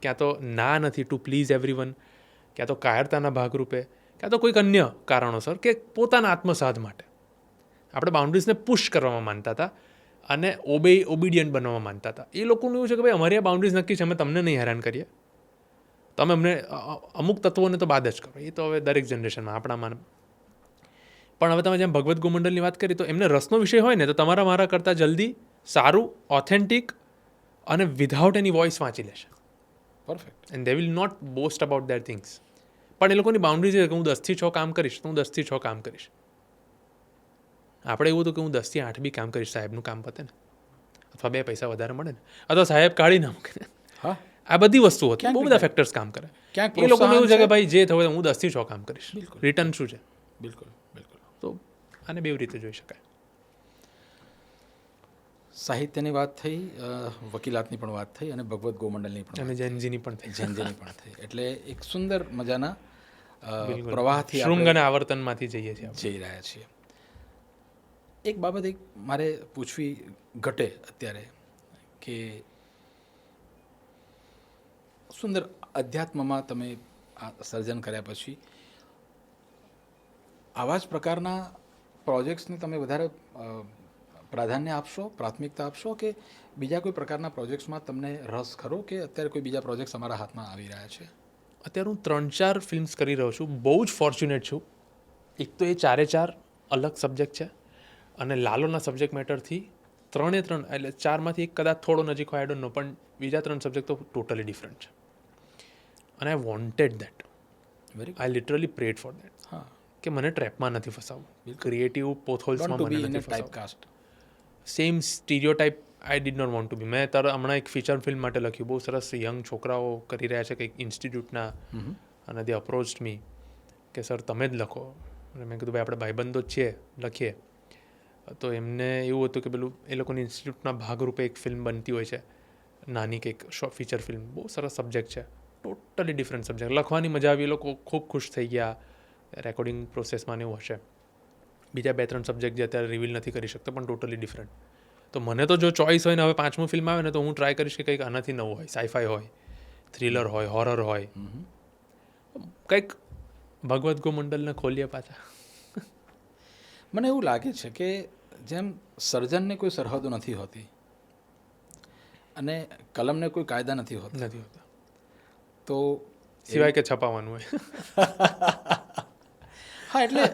ક્યાં તો ના નથી ટુ પ્લીઝ એવરીવન, ક્યાં તો કાયરતાના ભાગરૂપે, ક્યાં તો કોઈક અન્ય કારણોસર કે પોતાના આત્મસાધ માટે આપણે બાઉન્ડ્રીઝને પુશ કરવામાં માનતા હતા અને ઓબિડિયન્ટ બનવામાં માનતા હતા. એ લોકોનું એવું છે કે ભાઈ અમારી આ બાઉન્ડ્રીઝ નક્કી છે, અમે તમને નહીં હેરાન કરીએ, તમે અમને અમુક તત્વોને તો બાદ જ કરો. એ તો હવે દરેક જનરેશનમાં આપણામાં. પણ હવે તમે જેમ ભગવદ્ ગોમંડલની વાત કરી, તો એમને રસનો વિષય હોય ને તો તમારા મારા કરતાં જલ્દી સારું, ઓથેન્ટિક અને વિધાઉટ એની વોઇસ વાંચી લેશે. Perfect. And they will not boast about their things. પણ એ લોકોની બાઉન્ડ્રી છે કે હું 10 થી 6 કામ કરીશ, તો હું 10 થી 6 કામ કરીશ. આપણે એવું હતું કે હું 10 થી 8 બી કામ કરીશ, સાહેબનું કામ પતે ને, અથવા 2 પૈસા વધારે મળે ને, અથવા સાહેબ કાઢી ના મૂકે ને. હા, આ બધી વસ્તુઓ હતી, બહુ બધા ફેક્ટર્સ કામ કરે. એ લોકોને એવું છે કે ભાઈ જે થયું હું 10 થી 6 કામ કરીશ, રિટર્ન શું છે. બિલકુલ બિલકુલ. તો આને બે રીતે જોઈ શકાય. સાહિત્યની વાત થઈ, વકીલાતની પણ વાત થઈ, અને ભગવદ્ ગોમંડલની પણ, અને જેનજીની પણ થઈ. જેનજીની પણ થઈ. એટલે એક સુંદર મજાના પ્રવાહથી શૃંગ અને આવર્તનમાંથી જઈ રહ્યા છીએ. એક બાબત મારે પૂછવી ઘટે અત્યારે કે સુંદર અધ્યાત્મમાં તમે આ સર્જન કર્યા પછી આવા જ પ્રકારના પ્રોજેક્ટ્સને તમે વધારે પ્રાધાન્ય આપશો, પ્રાથમિકતા આપશો, કે બીજા કોઈ પ્રકારના પ્રોજેક્ટ્સમાં તમને રસ ખરો, કે અત્યારે કોઈ બીજા પ્રોજેક્ટ્સ અમારા હાથમાં આવી રહ્યા છે? અત્યારે હું 3-4 ફિલ્મ્સ કરી રહ્યો છું. બહુ જ ફોર્ચ્યુનેટ છું. એક તો એ 4 અલગ સબ્જેક્ટ છે, અને લાલોના સબ્જેક્ટ મેટરથી 3 એટલે 4માંથી એક કદાચ થોડો નજીક હોય, આઈ ડોન્ટ નો, પણ બીજા 3 સબ્જેક્ટ તો ટોટલી ડિફરન્ટ છે. અને I wanted that. I literally parade for that. હા, કે મને ટ્રેપમાં નથી ફસાવવું, ક્રિએટિવ પોથહોલ્સમાં મને નથી ફસાવવું. Same stereotype I did not want to be. મેં હમણાં એક ફીચર ફિલ્મ માટે લખ્યું, બહુ સરસ યંગ છોકરાઓ કરી રહ્યા છે કંઈક ઇન્સ્ટિટ્યૂટના, અને દે અપ્રોચ્ડ મી કે સર તમે જ લખો. અને મેં કીધું ભાઈ આપણે ભાઈબંધો જ છીએ, લખીએ. તો એમને એવું હતું કે પેલું એ લોકોની ઇન્સ્ટિટ્યૂટના ભાગરૂપે એક ફિલ્મ બનતી હોય છે, નાની કંઈક ફીચર ફિલ્મ. બહુ સરસ સબ્જેક્ટ છે, ટોટલી ડિફરન્ટ સબ્જેક્ટ. લખવાની મજા આવી, એ લોકો ખૂબ ખુશ થઈ ગયા. રેકોર્ડિંગ પ્રોસેસમાં એવું હશે. બીજા 2-3 સબ્જેક્ટ જે અત્યારે રિવીલ નથી કરી શકતો, પણ ટોટલી ડિફરન્ટ. તો મને તો જો ચોઈસ હોય ને, હવે 5મું ફિલ્મ આવે ને, તો હું ટ્રાય કરીશ કે કંઈક આનાથી નવું હોય, સાઈફાઈ હોય, થ્રિલર હોય, હોરર હોય, કંઈક ભગવદ્ ગોમંડલને ખોલીએ પાછા. મને એવું લાગે છે કે જેમ સર્જનને કોઈ સરહદો નથી હોતી અને કલમને કોઈ કાયદા નથી હોતા, તો સિવાય કે છપાવવાનું હોય. હા, એટલે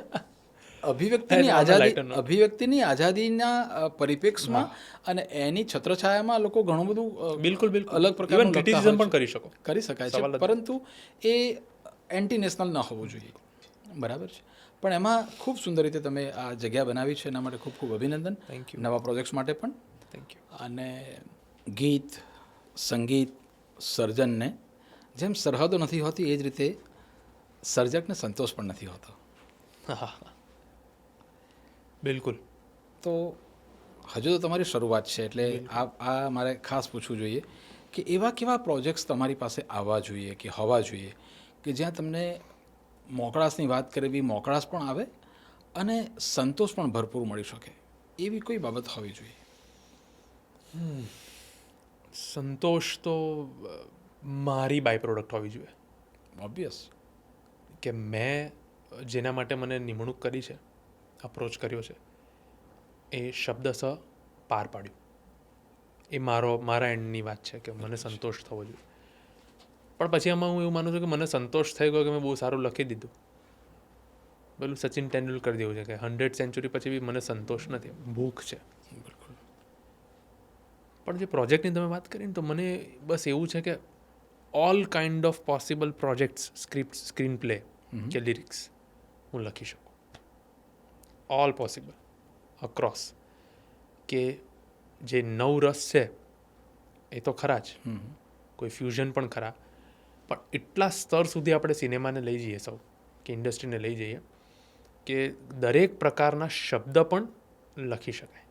અભિવ્યક્તિની આઝાદીના પરિપ્રેક્ષમાં અને એની છત્રછાયામાં લોકો ઘણું બધું બિલકુલ બિલકુલ અલગ પ્રકારનું ક્રિટિસિઝમ પણ કરી શકો. કરી શકાય છે, પરંતુ એ એન્ટી નેશનલ ન હોવું જોઈએ. બરાબર છે. પણ એમાં ખૂબ સુંદર રીતે તમે આ જગ્યા બનાવી છે, એના માટે ખૂબ ખૂબ અભિનંદન. Thank you. નવા પ્રોજેક્ટ્સ માટે પણ. Thank you. અને ગીત, સંગીત, સર્જનને જેમ સરહદો નથી હોતી એ જ રીતે સર્જકને સંતોષ પણ નથી હોતો. હા, બિલકુલ. તો હજુ તો તમારી શરૂઆત છે, એટલે આ મારે ખાસ પૂછવું જોઈએ કે એવા કેવા પ્રોજેક્ટ્સ તમારી પાસે આવવા જોઈએ કે હોવા જોઈએ કે જ્યાં તમને મોકળાશની વાત કરવી, મોકળાશ પણ આવે અને સંતોષ પણ ભરપૂર મળી શકે, એવી કોઈ બાબત હોવી જોઈએ. સંતોષ તો મારી બાય પ્રોડક્ટ હોવી જોઈએ. ઓબ્વિયસ. કે મેં જેના માટે મને નિમણૂક કરી છે, અપ્રોચ કર્યો છે, એ શબ્દશ પાર પાડ્યું. એ મારા એન્ડની વાત છે કે મને સંતોષ થવો જોઈએ. પણ પછી આમાં હું એવું માનું છું કે મને સંતોષ થઈ ગયો કે મેં બહુ સારું લખી દીધું. પેલું સચિન તેંડુલકર જેવું છે કે 100 સેન્ચુરી પછી બી મને સંતોષ નથી, ભૂખ છે. પણ જે પ્રોજેક્ટની તમે વાત કરીને તો મને બસ એવું છે કે all kind of possible projects, script, screen play કે લિરિક્સ હું લખી શકું. All possible across. કે જે નવ રસ છે એ તો ખરા જ, કોઈ ફ્યુઝન પણ ખરા, પણ એટલા સ્તર સુધી આપણે સિનેમાને લઈ જઈએ સૌ, કે ઇન્ડસ્ટ્રીને લઈ જઈએ કે દરેક પ્રકારના શબ્દ પણ લખી શકાય.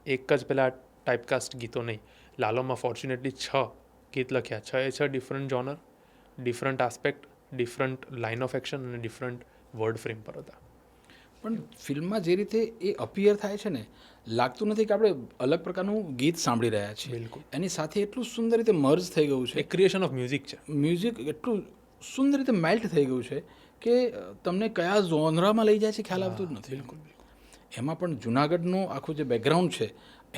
એક જ પેલા ટાઈપકાસ્ટ ગીતો નહીં. લાલોમાં ફોર્ચ્યુનેટલી 6 ગીત લખ્યા. 6 different genre, different aspect, different line of action અને ડિફરન્ટ વર્ડ ફ્રેમ પર હતા. પણ ફિલ્મમાં જે રીતે એ અપિયર થાય છે ને, લાગતું નથી કે આપણે અલગ પ્રકારનું ગીત સાંભળી રહ્યા છીએ. બિલકુલ. એની સાથે એટલું સુંદર રીતે મર્જ થઈ ગયું છે. એક ક્રિએશન ઓફ મ્યુઝિક છે. મ્યુઝિક એટલું સુંદર રીતે મેલ્ટ થઈ ગયું છે કે તમને કયા ઝોનરામાં લઈ જાય છે ખ્યાલ આવતું જ નથી. બિલકુલ. એમાં પણ જુનાગઢનું આખું જે બેકગ્રાઉન્ડ છે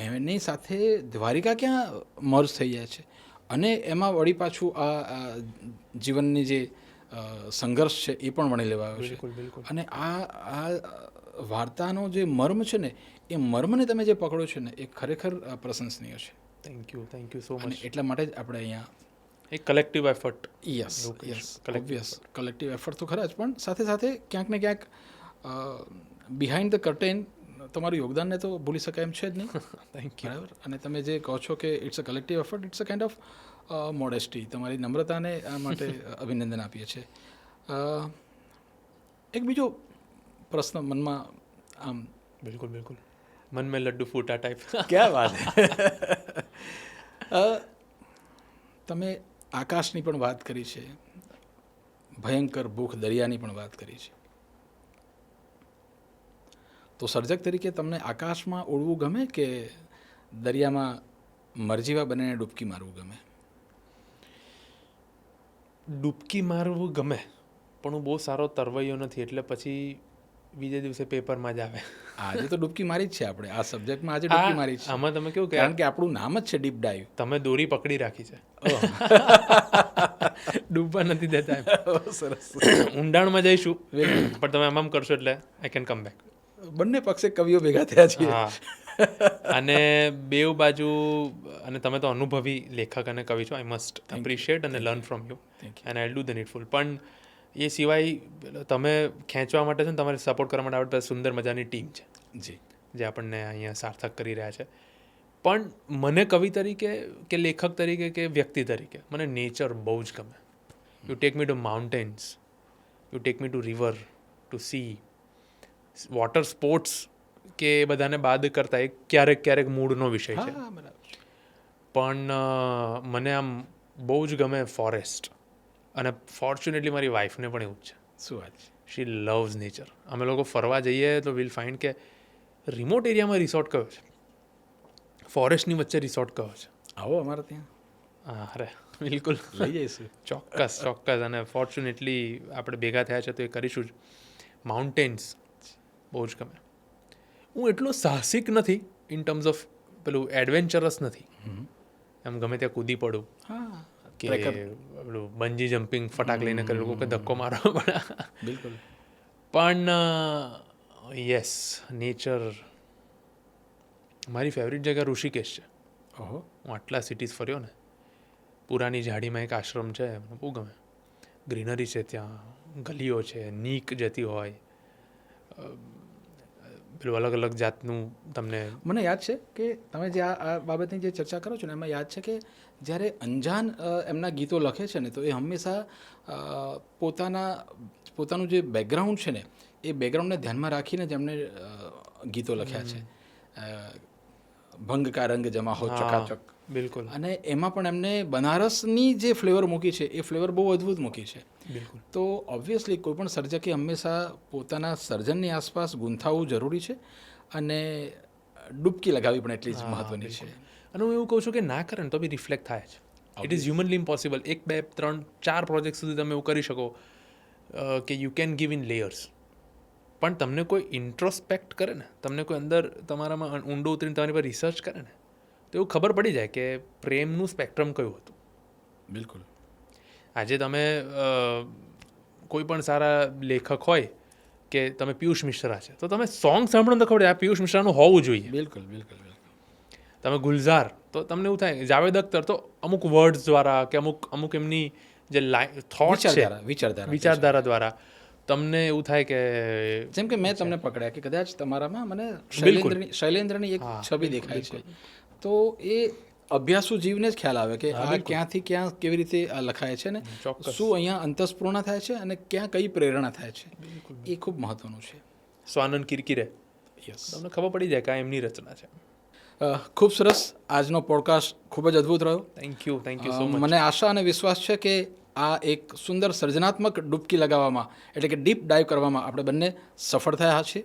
એની સાથે દ્વારિકા ક્યાં મર્જ થઈ જાય છે, અને એમાં વળી પાછું આ જીવનની જે સંઘર્ષ છે એ પણ વણી લેવાયો છે. બિલકુલ બિલકુલ. અને આ વાર્તાનો જે મર્મ છે ને, એ મર્મને તમે જે પકડો છો ને, એ ખરેખર પ્રશંસનીય છે. થેન્ક યુ સો અને મચ. એટલા માટે જ આપણે અહીંયા એક collective effort. Yes collective effort તો ખરા જ, પણ સાથે સાથે ક્યાંક ને ક્યાંક બિહાઇન્ડ ધ કર્ટેન તમારું યોગદાનને તો ભૂલી શકાય એમ છે જ નહીં. Thank you. બરાબર. અને તમે જે કહો છો કે it's a collective effort, it's a kind of modesty, તમારી નમ્રતાને આ માટે અભિનંદન આપીએ છીએ. એક બીજો પ્રશ્ન મનમાં આમ. બિલકુલ બિલકુલ. મન મેં લડ્ડુ ફૂટા ટાઈપ. ક્યાં વાત. તમે આકાશની પણ વાત કરી છે, ભયંકર ભૂખ દરિયાની પણ વાત કરી છે. તો સર્જક તરીકે તમને આકાશમાં ઉડવું ગમે કે દરિયામાં મરજીવા બનીને ડૂબકી મારવું ગમે? ડૂબકી મારવું ગમે, પણ હું બહુ સારો તરવૈયો નથી, એટલે પછી બીજે દિવસે પેપરમાં જ આવે. આજે તો ડૂબકી મારી જ છે આપણે આ સબ્જેક્ટમાં, આજે ડૂબકી મારી છે. આમાં તમે કેવું કે કારણ કે આપણું નામ જ છે ડીપ ડાઈવ. તમે દોરી પકડી રાખી છે, ડૂબવા નથી દેતા. સરસ. ઊંડાણમાં જઈશું પણ તમે આમ કરશો એટલે આઈ કેન કમ બેક. બંને પક્ષે કવિઓ ભેગા થયા છે. હા. અને બેઉ બાજુ, અને તમે તો અનુભવી લેખક અને કવિ છો. આઈ મસ્ટ એપ્રિશિએટ અને learn from you and I do the નીડફુલ. પણ એ સિવાય તમે ખેંચવા માટે છે ને, તમારે સપોર્ટ કરવા માટે આપણે સુંદર મજાની ટીમ છે જી, જે આપણને અહીંયા સાર્થક કરી રહ્યા છે. પણ મને કવિ તરીકે કે લેખક તરીકે કે વ્યક્તિ તરીકે મને નેચર બહુ જ ગમે. You take me to mountains, you take me to river, to sea, water sports કે એ બધાને બાદ કરતાં એક ક્યારેક મૂડનો વિષય છે. પણ મને આમ બહુ જ ગમે ફોરેસ્ટ. અને ફોર્ચ્યુનેટલી મારી વાઈફને પણ એવું જ છે. શું વાત છે. શી લવ્સ નેચર. અમે લોકો ફરવા જઈએ તો વિલ ફાઇન્ડ કે રિમોટ એરિયામાં રિસોર્ટ કયો છે, ફોરેસ્ટની વચ્ચે રિસોર્ટ કયો છે. આવો અમારે ત્યાં. હા, અરે બિલકુલ લઈ જઈશું. ચોક્કસ. અને ફોર્ચ્યુનેટલી આપણે ભેગા થયા છે તો એ કરીશું જ. માઉન્ટેન્સ બહુ જ ગમે. હું એટલો સાહસિક નથી ઇન ટર્મ્સ ઓફ પેલું એડવેન્ચરસ નથી. એમ ગમે ત્યાં કૂદી પડું કે પેલું બંજી જમ્પિંગ ફટાક લઈને કરી લોકો કે ધક્કો મારવો પડે. બિલકુલ. પણ યસ નેચર મારી ફેવરિટ જગ્યા ઋષિકેશ છે. ઓહો, હું આટલા સિટીઝ ફર્યો ને. પુરાની ઝાડીમાં એક આશ્રમ છે, મને બહુ ગમે. ગ્રીનરી છે ત્યાં, ગલીઓ છે, નીક જતી હોય, પેલું અલગ અલગ જાતનું તમને. મને યાદ છે કે તમે જે આ બાબતની જે ચર્ચા કરો છો ને એમાં યાદ છે કે જ્યારે અંજાન એમના ગીતો લખે છે ને તો એ હંમેશા પોતાનું જે બેકગ્રાઉન્ડ છે ને એ બેકગ્રાઉન્ડને ધ્યાનમાં રાખીને જ એમણે ગીતો લખ્યા છે. ભંગ કા રંગ જમા હો ચકાચક, બિલકુલ. અને એમાં પણ એમને બનારસની જે ફ્લેવર મૂકી છે એ ફ્લેવર બહુ અદ્ભુત મૂકી છે. બિલકુલ. તો ઓબ્વિયસલી કોઈ પણ સર્જકે હંમેશા પોતાના સર્જનની આસપાસ ગૂંથાવવું જરૂરી છે અને ડૂબકી લગાવવી પણ એટલી જ મહત્વની છે. અને હું એવું કહું છું કે ના કરે ને તો બી રિફ્લેક્ટ થાય છે. It is હ્યુમનલી impossible. 1 2 3 4 પ્રોજેક્ટ સુધી તમે એવું કરી શકો કે you can give in layers. પણ તમને કોઈ ઇન્ટ્રોસ્પેક્ટ કરે ને, તમને કોઈ અંદર તમારામાં ઊંડો ઉતરીને તમારી પર રિસર્ચ કરે ને તો એવું ખબર પડી જાય કે પ્રેમનું સ્પેક્ટ્રમ કયું હતું. બિલકુલ. આજે તમે કોઈ પણ સારા લેખક હોય કે તમે પિયુષ મિશ્રા છે તો તમે સોંગ સાંભળો તો ખબર આ પિયુષ મિશ્રાનું હોવું જોઈએ. બિલકુલ બિલકુલ બિલકુલ. તમે ગુલઝાર તો તમને એવું થાય. જાવેદ અખ્તર તો અમુક વર્ડ્સ દ્વારા કે અમુક એમની જે થોટ છે વિચારધારા દ્વારા તમને એવું થાય કે જેમ કે મેં તમને પકડ્યા કે કદાચ તમારામાં મને શૈલેન્દ્રની એક છબી દેખાય છે. તો એ અભ્યાસુ જીવને જ ખ્યાલ આવે કે આ ક્યાંથી ક્યાં કેવી રીતે આ લખાય છે ને શું અહીંયા અંતસ્ફૂર્ણ થાય છે અને ક્યાં કઈ પ્રેરણા થાય છે, એ ખૂબ મહત્વનું છે. સ્વાનંદ કિરકિરે, તમને ખબર પડી જાય કે આ એમની રચના છે. ખૂબ સરસ. આજનો પોડકાસ્ટ ખૂબ જ અદ્ભુત રહ્યો. Thank you so much. મને આશા અને વિશ્વાસ છે કે આ એક સુંદર સર્જનાત્મક ડૂબકી લગાવવામાં એટલે કે ડીપ ડાઈવ કરવામાં આપણે બંને સફળ થયા છીએ.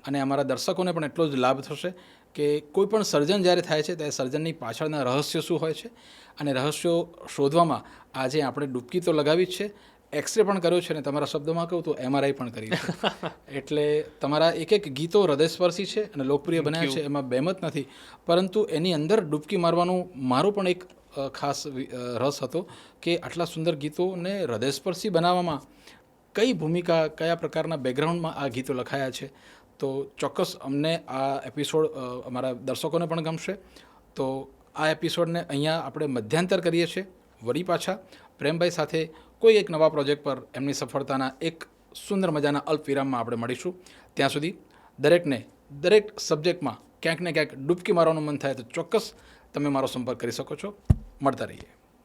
અને અમારા દર્શકોને પણ એટલો જ લાભ થશે કે કોઈ પણ સર્જન જ્યારે થાય છે ત્યારે સર્જનની પાછળના રહસ્યો શું હોય છે અને રહસ્યો શોધવામાં આજે આપણે ડૂબકી તો લગાવી જ છે, એક્સરે પણ કર્યો છે અને તમારા શબ્દોમાં કહું તો MRI પણ કરી છે. એટલે તમારા એક ગીતો હૃદયસ્પર્શી છે અને લોકપ્રિય બન્યા છે, એમાં બેમત નથી. પરંતુ એની અંદર ડૂબકી મારવાનું મારું પણ એક ખાસ રસ હતો કે આટલા સુંદર ગીતોને હૃદયસ્પર્શી બનાવવામાં કઈ ભૂમિકા, કયા પ્રકારના બેકગ્રાઉન્ડમાં આ ગીતો લખાયા છે. તો ચોક્કસ અમને આ એપિસોડ અમારા દર્શકોને પણ ગમશે. તો આ એપિસોડને અહીંયા આપણે મધ્યાંતર કરીએ છીએ. વળી પાછા પ્રેમભાઈ સાથે કોઈ એક નવા પ્રોજેક્ટ પર એમની સફળતાના એક સુંદર મજાના અલ્પવિરામમાં આપણે મળીશું. ત્યાં સુધી દરેકને દરેક સબ્જેક્ટમાં ક્યાંક ને ક્યાંક ડૂબકી મારવાનું મન થાય તો ચોક્કસ તમે મારો સંપર્ક કરી શકો છો. મળતા રહીએ.